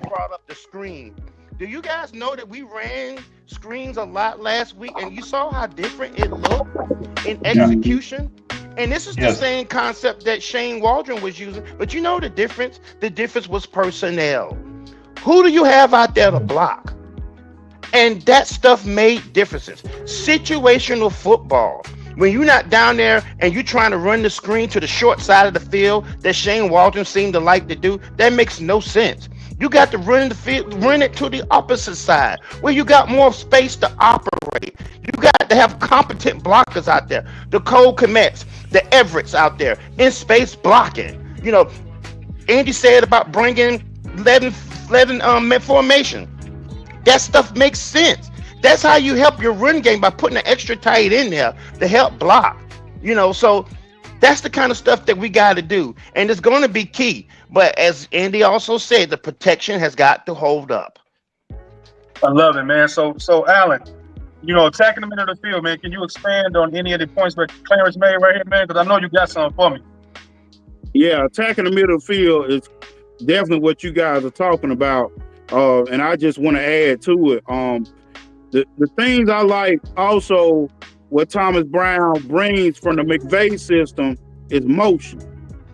Brought up the screen. Do you guys know that we ran screens a lot last week, and you saw how different it looked in execution? And this is the same concept that Shane Waldron was using, but you know the difference? The difference was personnel. Who do you have out there to block? And that stuff made differences. Situational football. When you're not down there and you're trying to run the screen to the short side of the field that Shane Waldron seemed to like to do, that makes no sense. You got to run it to the opposite side where you got more space to operate. You got to have competent blockers out there. The Cole Kmets, the Everetts out there in space blocking. Andy said about bringing 11 formation. That stuff makes sense. That's how you help your run game, by putting an extra tight in there to help block. So that's the kind of stuff that we got to do, and it's going to be key. But as Andy also said, the protection has got to hold up. I love it, man. So Allen, attacking the middle of the field, man. Can you expand on any of the points that Clarence made right here, man? Because I know you got something for me. Yeah, attacking the middle of the field is definitely what you guys are talking about. And I just want to add to it. The things I like also, what Thomas Brown brings from the McVay system is motion.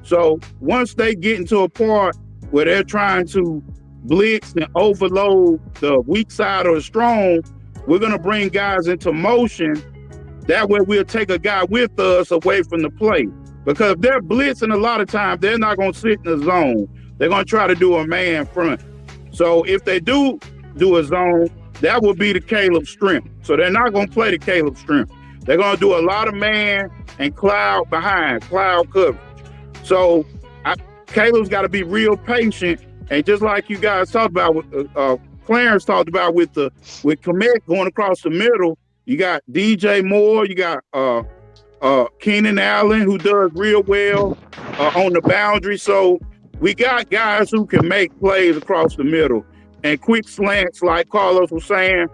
So once they get into a part where they're trying to blitz and overload the weak side or the strong, we're going to bring guys into motion. That way we'll take a guy with us away from the play. Because if they're blitzing a lot of times, they're not going to sit in the zone. They're going to try to do a man front. So if they do a zone, that will be the Caleb strength. So they're not going to play the Caleb strength. They're going to do a lot of man and cloud behind, cloud coverage. So Caleb's got to be real patient, and just like you guys talked about, Clarence talked about with Kmet going across the middle, you got DJ Moore, you got Keenan Allen, who does real well on the boundary. So we got guys who can make plays across the middle and quick slants, like Carlos was saying.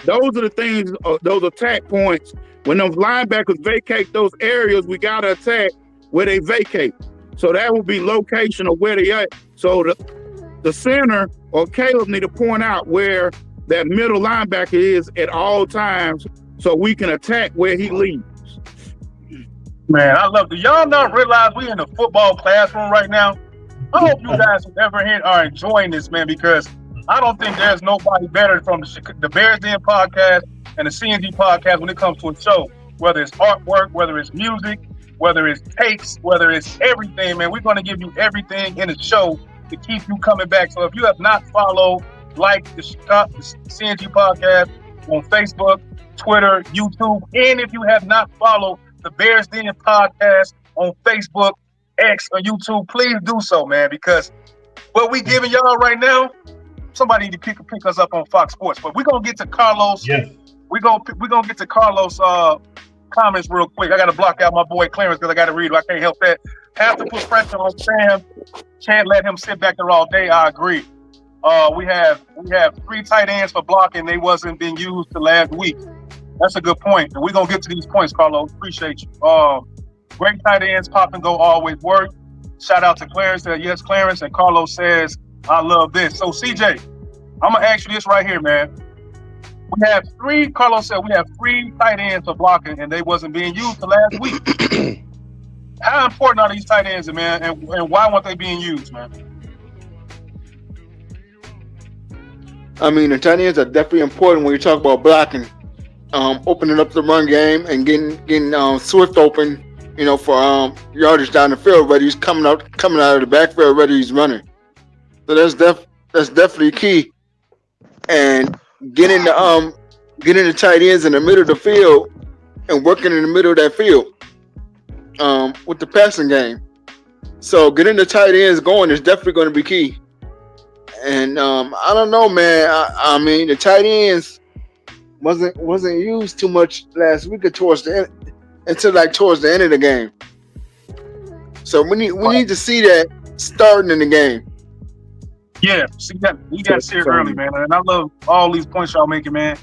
Those are the things, those attack points. When those linebackers vacate those areas, we got to attack where they vacate. So that will be location of where they at. So the center or Caleb need to point out where that middle linebacker is at all times so we can attack where he leads. Man, I love it. Y'all not realize we in a football classroom right now? I hope you guys are enjoying this, man, because I don't think there's nobody better from the Bears Den podcast and the CNG podcast when it comes to a show, whether it's artwork, whether it's music, whether it's takes, whether it's everything, man. We're going to give you everything in the show to keep you coming back. So if you have not followed, like the CNG podcast on Facebook, Twitter, YouTube, and if you have not followed the Bears Den podcast on Facebook, X, or YouTube, please do so, man, because what we giving y'all right now, somebody need to pick us up on Fox Sports. But we're going to get to Carlos. Yes. We're gonna get to Carlos' comments real quick. I got to block out my boy Clarence because I got to read him. I can't help that. Have to put pressure on Sam. Can't let him sit back there all day. I agree. We have 3 tight ends for blocking. They wasn't being used the last week. That's a good point. And we're going to get to these points, Carlos. Appreciate you. Great tight ends, pop and go always work. Shout out to Clarence. Yes, Clarence. And Carlos says, I love this. So, CJ, I'm going to ask you this right here, man. We have three. Carlos said we have three tight ends for blocking, and they wasn't being used the last week. How important are these tight ends, man? And why weren't they being used, man? I mean, the tight ends are definitely important when you talk about blocking, opening up the run game and getting Swift open, for yardage down the field. Whether he's coming out of the backfield, whether he's running. So that's definitely key. And getting the tight ends in the middle of the field and working in the middle of that field with the passing game. So getting the tight ends going is definitely going to be key. And I don't know, man. I mean, the tight ends wasn't used too much last week or towards the end, towards the end of the game. So we need to see that starting in the game. Yeah, see that we got to see it early, man. And I love all these points y'all making, man.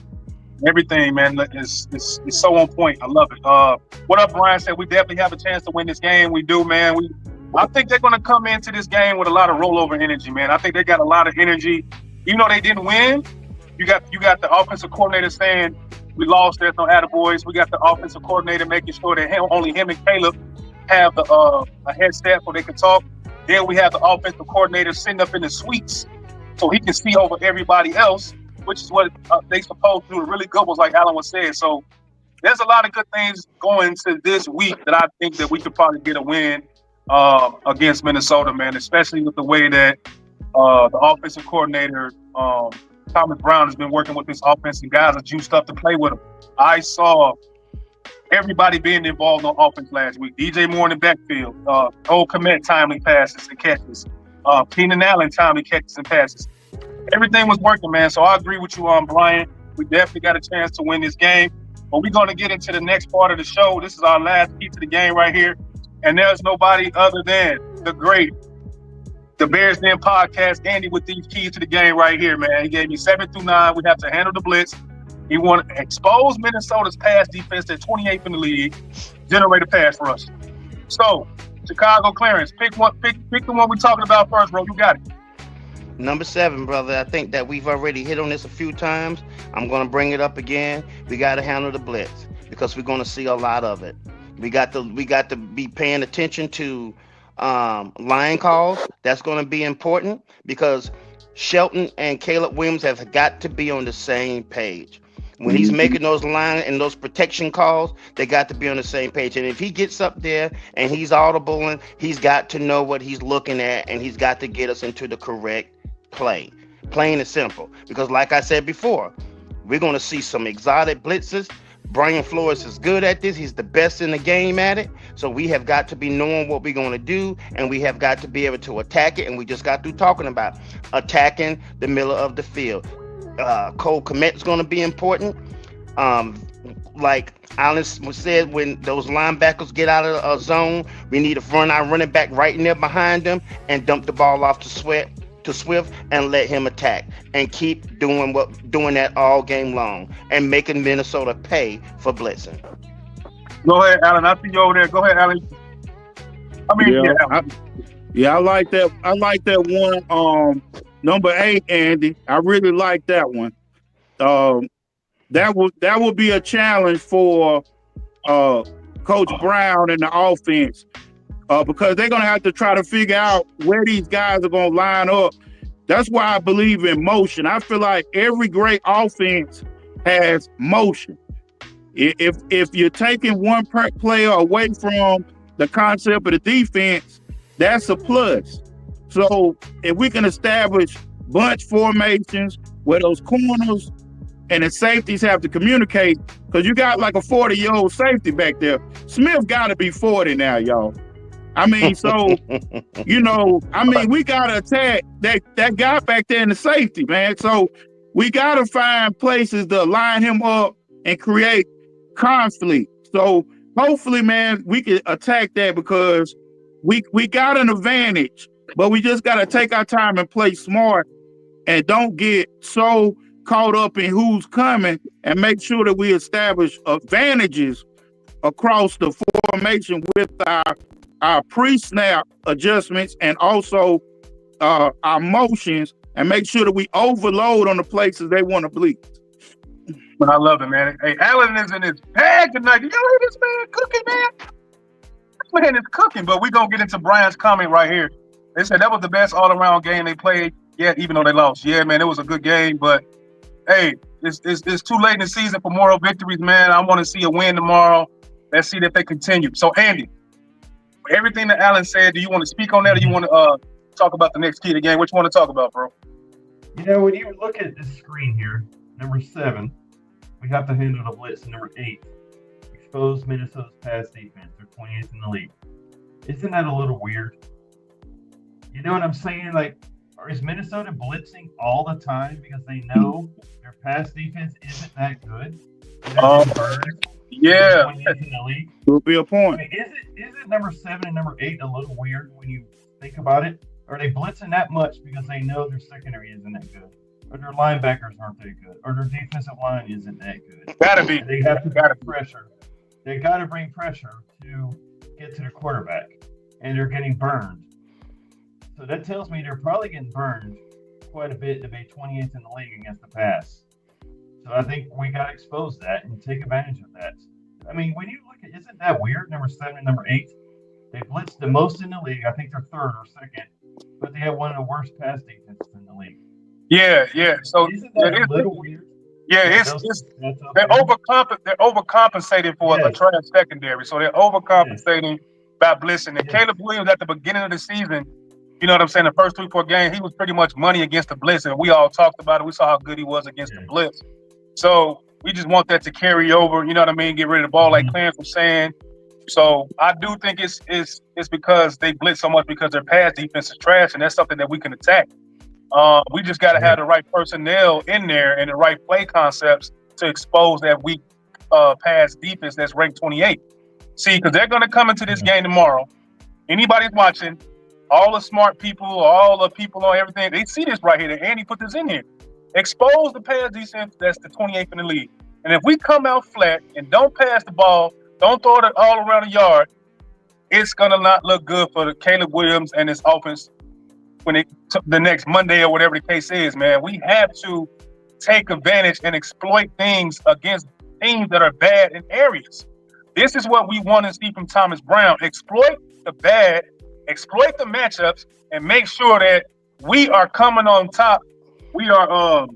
Everything, man, is so on point. I love it. What up, Brian? Said we definitely have a chance to win this game. We do, man. I think they're going to come into this game with a lot of rollover energy, man. I think they got a lot of energy. Even though they didn't win, you got the offensive coordinator saying we lost. There's no attaboys. We got the offensive coordinator making sure that only him and Caleb have a headset so they can talk. Then we have the offensive coordinator sitting up in the suites so he can see over everybody else, which is what they supposed to do. The really good ones, like Alan was saying. So there's a lot of good things going to this week that I think that we could probably get a win against Minnesota, man, especially with the way that the offensive coordinator, Thomas Brown, has been working with this offense, and guys are juiced up to play with him. I saw everybody being involved on offense last week. DJ Moore in the backfield, Cole Kmet timely passes and catches, Keenan Allen timely catches and passes. Everything was working, man. So I agree with you, Brian. We definitely got a chance to win this game. But we're going to get into the next part of the show. This is our last key to the game right here. And there's nobody other than the great, the Bears Den podcast, Andy, with these keys to the game right here, man. He gave me 7 through 9. We have to handle the blitz. He wanted to expose Minnesota's pass defense at 28th in the league, generate a pass rush. So, Chicago, Clarence, pick the one we're talking about first, bro. You got it. Number 7, brother. I think that we've already hit on this a few times. I'm going to bring it up again. We got to handle the blitz because we're going to see a lot of it. We got to be paying attention to line calls. That's going to be important because Shelton and Caleb Williams have got to be on the same page. When he's making those line and those protection calls, they got to be on the same page. And if he gets up there and he's audibling, he's got to know what he's looking at, and he's got to get us into the correct play. Plain and simple. Because like I said before, we're going to see some exotic blitzes. Brian Flores is good at this. He's the best in the game at it. So we have got to be knowing what we're going to do, and we have got to be able to attack it. And we just got through talking about attacking the middle of the field. Cole Kmet is going to be important. Like Alan said, when those linebackers get out of a zone, we need to run our running back right in there behind them and dump the ball off to Swift and let him attack and keep doing that all game long and making Minnesota pay for blitzing. Go ahead, Alan. I see you over there. Go ahead, Alan. I like that. I like that one. Number 8, Andy. I really like that one. That will be a challenge for Coach Brown and the offense. Because they're going to have to try to figure out where these guys are going to line up. That's why I believe in motion. I feel like every great offense has motion. If you're taking one player away from the concept of the defense, that's a plus. So if we can establish bunch formations where those corners and the safeties have to communicate, because you got like a 40-year-old safety back there. Smith got to be 40 now, y'all. I mean, so, we got to attack that guy back there in the safety, man. So we got to find places to line him up and create conflict. So hopefully, man, we can attack that because we got an advantage, but we just got to take our time and play smart and don't get so caught up in who's coming and make sure that we establish advantages across the formation with our pre-snap adjustments and also our motions, and make sure that we overload on the places they want to bleed. But I love it, man. Hey, Allen is in his bag tonight. You hear this man cooking, man? This man is cooking. But we're going to get into Brian's comment right here. They said that was the best all-around game they played, even though they lost. Yeah, man, it was a good game. But, hey, it's too late in the season for moral victories, man. I want to see a win tomorrow. Let's see if they continue. So, Andy, everything that Allen said, do you want to speak on that or you want to talk about the next key of the game? What you want to talk about, bro? When you look at this screen here, number 7, we have to handle the blitz. And number 8, expose Minnesota's pass defense. They're 28th in the league. Isn't that a little weird? You know what I'm saying? Like, is Minnesota blitzing all the time because they know their pass defense isn't that good? Yeah. 28th in the league. Will be a point. I mean, is it number 7 and number 8 a little weird when you think about it? Are they blitzing that much because they know their secondary isn't that good? Or their linebackers aren't that good? Or their defensive line isn't that good? Gotta be. They have to bring pressure. They got to bring pressure to get to the quarterback. And they're getting burned. So that tells me they're probably getting burned quite a bit to be 28th in the league against the pass. So I think we got to expose that and take advantage of that. I mean, when you look at, isn't that weird? Number 7 and number 8, they blitzed the most in the league. I think they're 3rd or 2nd, but they have one of the worst pass defenses in the league. Yeah. So isn't that a little weird? Yeah, they're overcompensating for a trash secondary. So they're overcompensating by blitzing. And Caleb Williams at the beginning of the season, you know what I'm saying, the first 3-4 games, he was pretty much money against the blitz. And we all talked about it. We saw how good he was against the blitz. So we just want that to carry over, you know what I mean, get rid of the ball like Clarence was saying. So I do think it's because they blitz so much because their pass defense is trash, and that's something that we can attack. We just got to have the right personnel in there and the right play concepts to expose that weak pass defense that's ranked 28. See, because they're going to come into this game tomorrow. Anybody's watching, all the smart people, all the people on everything, they see this right here. And Andy put this in here. Expose the pass defense that's the 28th in the league. And if we come out flat and don't pass the ball, don't throw it all around the yard, it's going to not look good for the Caleb Williams and his offense when it the next Monday or whatever the case is, man. We have to take advantage and exploit things against teams that are bad in areas. This is what we want to see from Thomas Brown. Exploit the bad, exploit the matchups, and make sure that we are coming on top. We are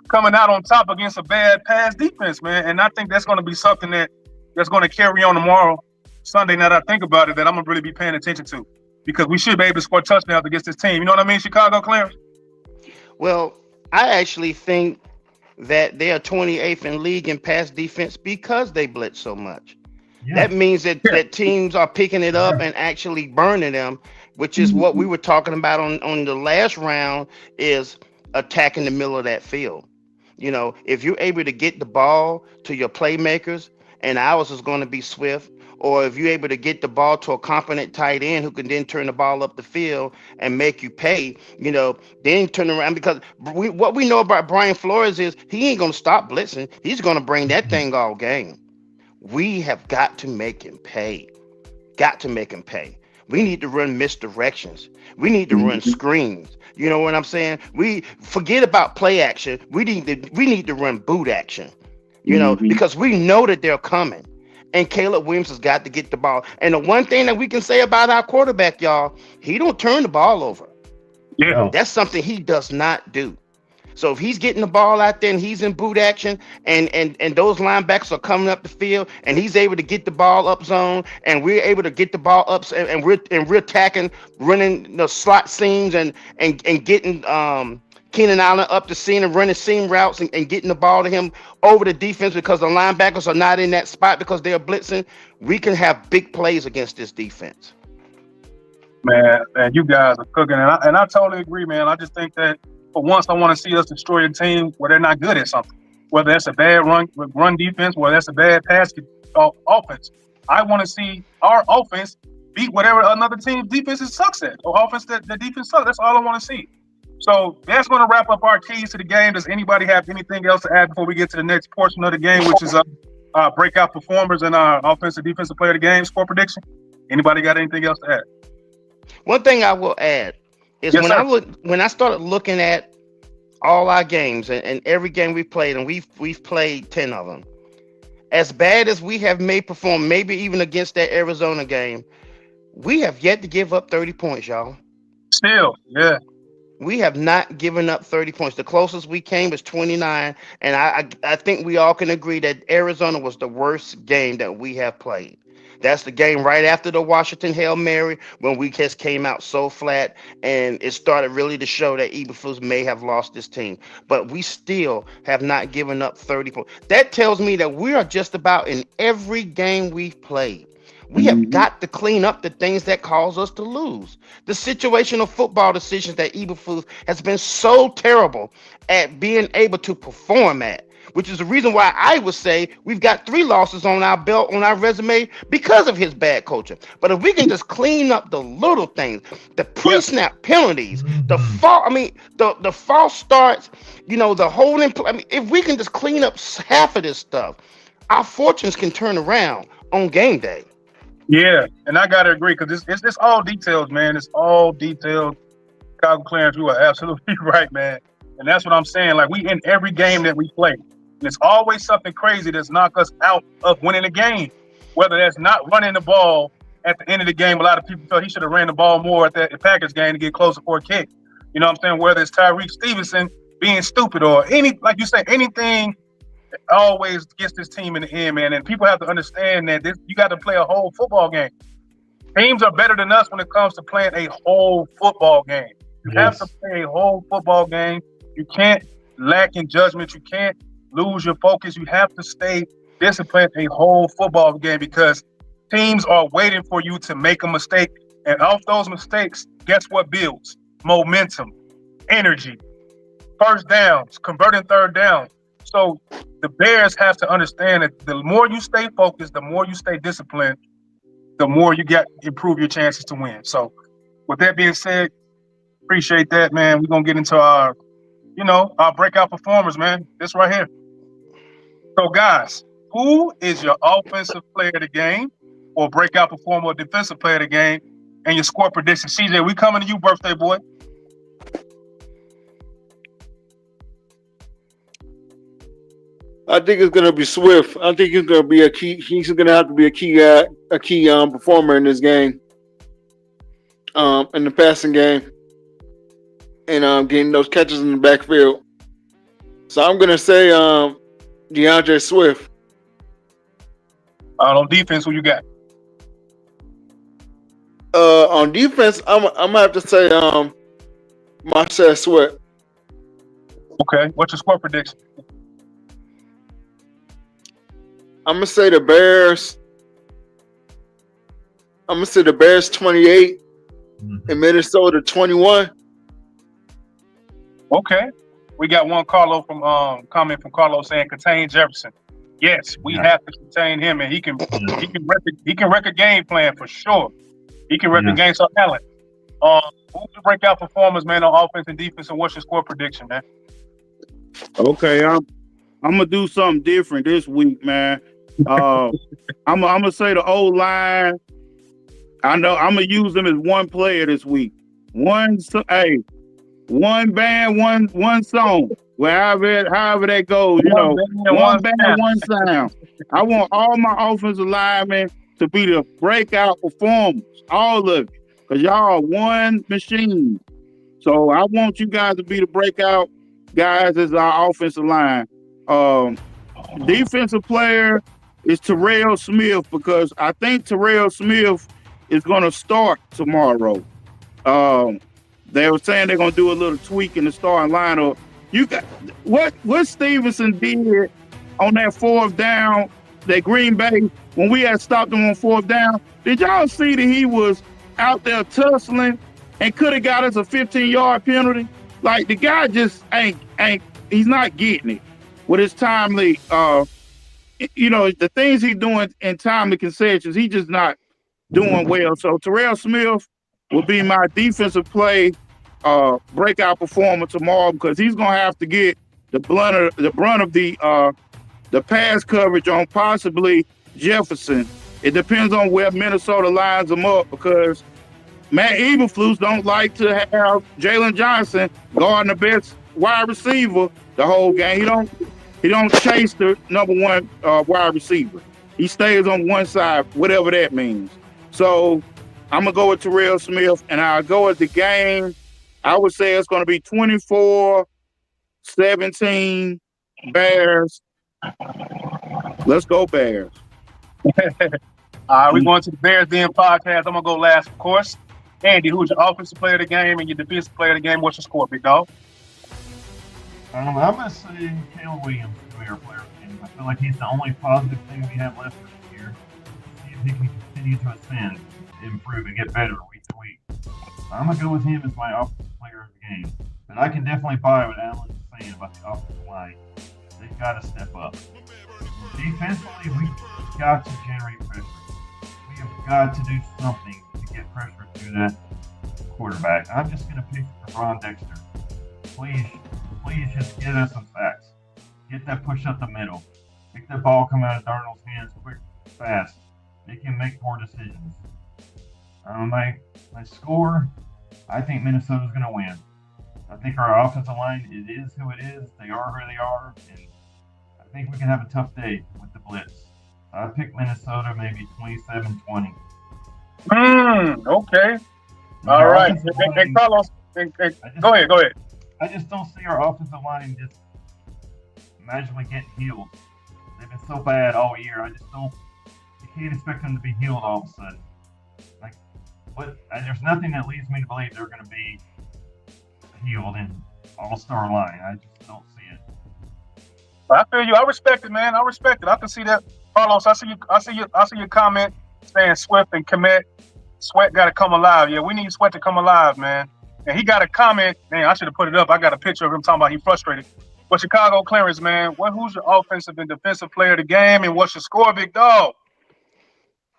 coming out on top against a bad pass defense, man. And I think that's going to be something that's going to carry on tomorrow, Sunday, now that I think about it, that I'm going to really be paying attention to. Because we should be able to score touchdowns against this team. You know what I mean, Chicago, Clarence? Well, I actually think that they are 28th in league in pass defense because they blitz so much. Yeah. That means that teams are picking it up and actually burning them, which is what we were talking about on the last round, is attacking the middle of that field. You know, if you're able to get the ball to your playmakers, and ours is going to be Swift, or if you're able to get the ball to a competent tight end who can then turn the ball up the field and make you pay, you know, then turn around. Because what we know about Brian Flores is he ain't going to stop blitzing. He's going to bring that thing all game. We have got to make him pay. Got to make him pay. We need to run misdirections. We need to run screens. You know what I'm saying? We forget about play action. We need to run boot action. You know, because we know that they're coming. And Caleb Williams has got to get the ball. And the one thing that we can say about our quarterback, y'all, he don't turn the ball over. Yeah, that's something he does not do. So if he's getting the ball out there and he's in boot action and those linebackers are coming up the field and he's able to get the ball up zone and we're able to get the ball up and we're attacking, running the slot seams and getting Keenan Allen up the seam and running seam routes and getting the ball to him over the defense because the linebackers are not in that spot because they're blitzing, we can have big plays against this defense. Man, you guys are cooking. And I totally agree, man. I just think that for once, I want to see us destroy a team where they're not good at something. Whether that's a bad run defense, whether that's a bad pass offense. I want to see our offense beat whatever another team's defense sucks at, or offense that the defense sucks. That's all I want to see. So that's going to wrap up our keys to the game. Does anybody have anything else to add before we get to the next portion of the game, which is breakout performers and our offensive defensive player of the game score prediction? Anybody got anything else to add? One thing I will add is when I started looking at All our games and every game we played, and we've played 10 of them. As bad as we have may perform, maybe even against that Arizona game, we have yet to give up 30 points, y'all. Still, yeah. We have not given up 30 points. The closest we came was 29, and I think we all can agree that Arizona was the worst game that we have played. That's the game right after the Washington Hail Mary when we just came out so flat, and it started really to show that Eberflus may have lost this team. But we still have not given up 30 points. That tells me that we are just about in every game we've played. We have Mhm. got to clean up the things that cause us to lose. The situational football decisions that Eberflus has been so terrible at being able to perform at, which is the reason why I would say we've got 3 losses on our belt, on our resume, because of his bad coaching. But if we can just clean up the little things, the Yeah. pre-snap penalties, the Mhm. the false starts, the holding. I mean, if we can just clean up half of this stuff, our fortunes can turn around on game day. Yeah, and I gotta agree because it's all details, man. It's all details. Kyle Clarence, you are absolutely right, man. And that's what I'm saying. Like we in every game that we play, and it's always something crazy that's knock us out of winning the game. Whether that's not running the ball at the end of the game, a lot of people felt he should have ran the ball more at that Packers game to get closer for a kick. You know what I'm saying? Whether it's Tyreek Stevenson being stupid or like you say, anything always gets this team in the end, man. And people have to understand that you got to play a whole football game. Teams are better than us when it comes to playing a whole football game. You have to Yes. play a whole football game. You can't lack in judgment. You can't lose your focus. You have to stay disciplined a whole football game because teams are waiting for you to make a mistake. And off those mistakes, guess what builds? Momentum, energy, first downs, converting third downs. So the Bears have to understand that the more you stay focused, the more you stay disciplined, the more you improve your chances to win. So with that being said, appreciate that, man. We're gonna get into our breakout performers, man. This right here. So guys, who is your offensive player of the game or breakout performer or defensive player of the game and your score prediction? CJ, we coming to you, birthday boy. I think it's gonna be Swift. I think he's gonna be a key. He's gonna have to be a key performer in this game, in the passing game, and getting those catches in the backfield. So I'm gonna say DeAndre Swift. On defense, who you got? On defense, I'm gonna have to say Marcel Sweat. Okay. What's your score prediction? I'm gonna say the Bears. I'm gonna say the Bears 28 Mhm. and Minnesota 21. Okay. We got one comment from Carlos saying contain Jefferson. Yes, we Yeah. have to contain him, and he can wreck a game plan for sure. He can wreck a Yeah. game. So Allen, who's the breakout performers, man, on offense and defense, and what's your score prediction, man? Okay, I'm gonna do something different this week, man. I'm gonna say the old line. I know I'm gonna use them as one player this week. One band, one song. However that goes, one band, one sound. I want all my offensive linemen to be the breakout performers, all of it, because y'all are one machine. So I want you guys to be the breakout guys as our offensive line. Defensive player is Terrell Smith because I think Terrell Smith is going to start tomorrow. They were saying they're going to do a little tweak in the starting lineup. You got what Stevenson did on that fourth down, that Green Bay, when we had stopped him on fourth down. Did y'all see that he was out there tussling and could have got us a 15-yard penalty? Like the guy just ain't he's not getting it with his timely the things he's doing in timely concessions, he just not doing well. So Terrell Smith will be my defensive play breakout performer tomorrow because he's gonna have to get the brunt of the pass coverage on possibly Jefferson. It depends on where Minnesota lines them up because Matt Eberflus don't like to have Jalen Johnson guarding the best wide receiver the whole game. He don't chase the number one wide receiver. He stays on one side, whatever that means. So I'm gonna go with Terrell Smith, and I'll go at the game. I would say it's gonna be 24-17 Bears. Let's go Bears. We're going to the Bears Den podcast. I'm gonna go last, of course. Andy, who's your offensive player of the game and your defensive player of the game? What's your score, big dog? I'm gonna say Caleb Williams is our player of the game. I feel like he's the only positive thing we have left for this year. See if he can continue to ascend, improve, and get better week to week. I'm gonna go with him as my offensive player of the game. But I can definitely buy what Alan's saying about the offensive line. They've got to step up. Defensively, we've got to generate pressure. We have got to do something to get pressure through that quarterback. I'm just going to pick Ron Dexter. Please just get us some sacks. Get that push up the middle. Make that ball come out of Darnold's hands quick, fast. Make him make poor decisions. My score, I think Minnesota's going to win. I think our offensive line, it is who it is. They are who they are. And I think we can have a tough day with the blitz. I pick Minnesota maybe 27-20. Okay. All right. Hey, Carlos, go ahead. I just don't see our offensive line just magically getting healed. They've been so bad all year. I just don't. You can't expect them to be healed all of a sudden. There's nothing that leads me to believe they're going to be healed in all-star line. I just don't see it. I feel you. I respect it, man. I respect it. I can see that, Carlos. I see your comment saying Swift and Komet. Sweat got to come alive. Yeah, we need Sweat to come alive, man. And he got a comment. Man, I should have put it up. I got a picture of him talking about he frustrated. But Chicago Clarence, man, who's your offensive and defensive player of the game, and what's your score, big dog?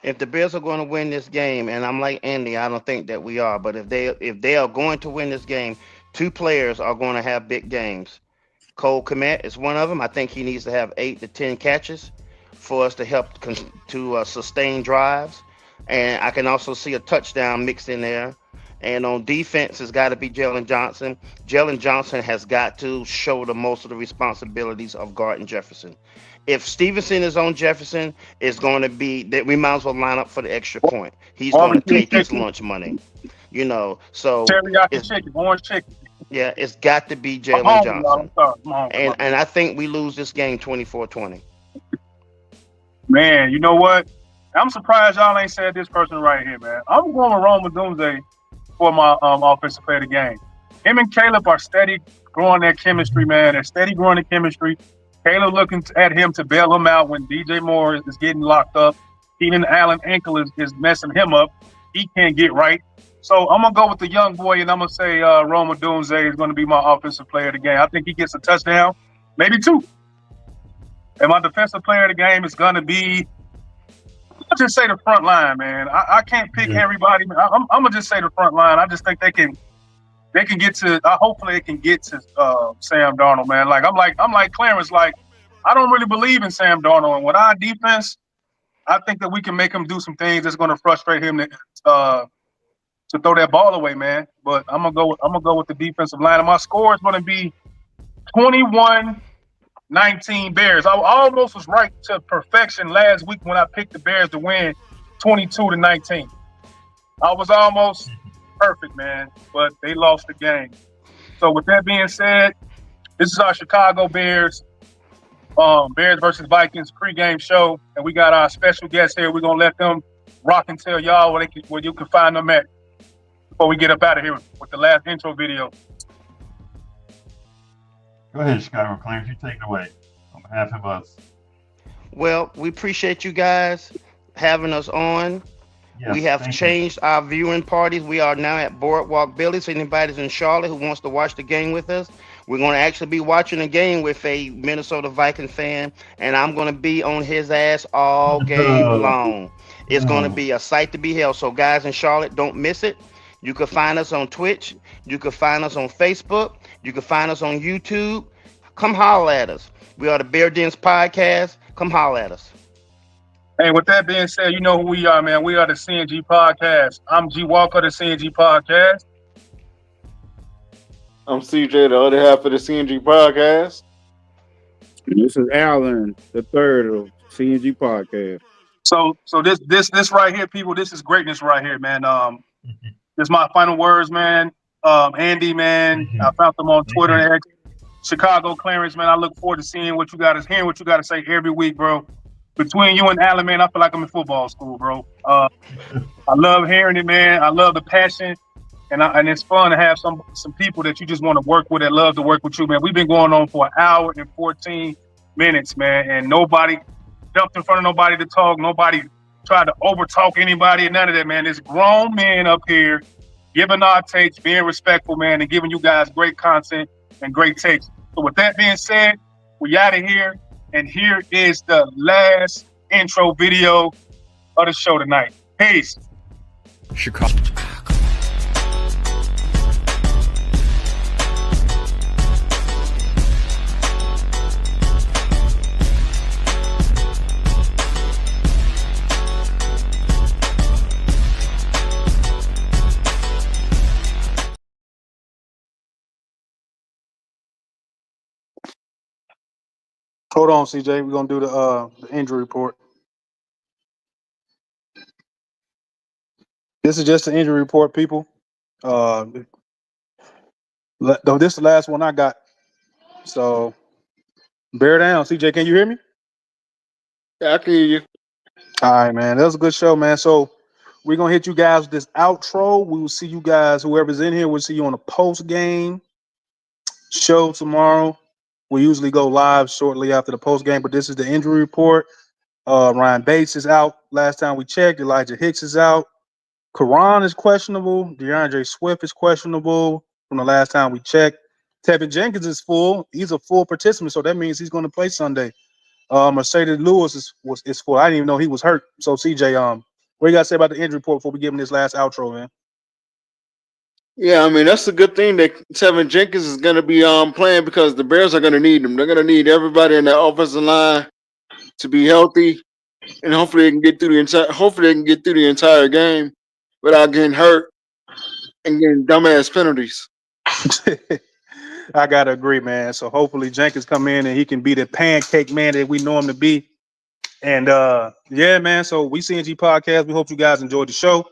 If the Bears are going to win this game, and I'm like Andy, I don't think that we are, but if they are going to win this game, two players are going to have big games. Cole Kmet is one of them. I think he needs to have 8 to 10 catches for us to help to sustain drives. And I can also see a touchdown mixed in there. And on defense, it's got to be Jalen Johnson. Jalen Johnson has got to shoulder most of the responsibilities of Garden Jefferson. If Stevenson is on Jefferson, it's going to be that we might as well line up for the extra point. He's going to take his lunch money, So teriyaki chicken, orange chicken. Yeah, it's got to be Jalen Johnson. And I think we lose this game 24-20. Man, you know what? I'm surprised y'all ain't said this person right here, man. I'm going with Roma Doomsday for my offensive player of the game. Him and Caleb are steady growing their chemistry, man. They're steady growing their chemistry. Caleb looking at him to bail him out when DJ Moore is getting locked up. Keenan Allen ankle is messing him up. He can't get right. So I'm going to go with the young boy, and I'm going to say Roma Doomsday is going to be my offensive player of the game. I think he gets a touchdown, maybe 2. And my defensive player of the game is going to be, I'll just say the front line, man. I can't pick everybody. I'm going to just say the front line. I just think they can get to, hopefully they can get to Sam Darnold, man. I'm like Clarence, I don't really believe in Sam Darnold. And with our defense, I think that we can make him do some things that's going to frustrate him to throw that ball away, man. But I'm gonna go with the defensive line. And my score is gonna be 21-19 Bears. I almost was right to perfection last week when I picked the Bears to win 22-19. I was almost perfect, man, but they lost the game. So with that being said, this is our Chicago Bears, Bears versus Vikings pregame show, and we got our special guests here. We're gonna let them rock and tell y'all where you can find them at before we get up out of here with the last intro video. Go ahead, Chicago Clarence. You take it away on behalf of us. Well, we appreciate you guys having us on. Yes, we have changed our viewing parties. We are now at Boardwalk Billy. So anybody's in Charlotte who wants to watch the game with us, we're going to actually be watching the game with a Minnesota Vikings fan, and I'm going to be on his ass all game long. It's going to be a sight to behold. So guys in Charlotte, don't miss it. You can find us on Twitch. You can find us on Facebook. You can find us on YouTube. Come holler at us. We are the Bear Dens Podcast. Come holler at us. Hey, with that being said, you know who we are, man. We are the CNG Podcast. I'm G Walker, the CNG Podcast. I'm CJ, the other half of the CNG podcast. And this is Alan, the third of CNG podcast. So this right here, people, this is greatness right here, man. This is my final words, man. Andy, man, Thank you. I found them on Thank Twitter you. and X. Chicago Clarence, man. I look forward to seeing what you got to hearing what you got to say every week, bro. Between you and Alan, man, I feel like I'm in football school, bro. I love hearing it, man. I love the passion, and it's fun to have some people that you just want to work with that love to work with you, man. We've been going on for an hour and 14 minutes, man, and nobody jumped in front of nobody to talk. Nobody tried to overtalk anybody, none of that, man. There's grown men up here giving our takes, being respectful, man, and giving you guys great content and great takes. So with that being said, we out of here, and here is the last intro video of the show tonight. Peace. Chicago. Hold on, CJ. We're gonna do the injury report. This is just an injury report, people. This is the last one I got. So bear down. CJ, can you hear me? Yeah, I can hear you. All right, man. That was a good show, man. So we're gonna hit you guys with this outro. We will see you guys, whoever's in here, we'll see you on a post game show tomorrow. We usually go live shortly after the post game, but this is the injury report. Ryan Bates is out. Last time we checked, Elijah Hicks is out. Karan is questionable. DeAndre Swift is questionable from the last time we checked. Tevin Jenkins is full. He's a full participant, so that means he's going to play Sunday. Mercedes Lewis is full. I didn't even know he was hurt. So CJ, what you got to say about the injury report before we give him this last outro, man? Yeah, I mean that's a good thing that Tevin Jenkins is going to be playing because the Bears are going to need him. They're going to need everybody in the offensive line to be healthy, and hopefully they can get through the entire game without getting hurt and getting dumbass penalties. I gotta agree, man. So hopefully Jenkins come in and he can be the pancake man that we know him to be. And yeah, man. So we CNG podcast. We hope you guys enjoyed the show.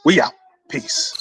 We out. Peace.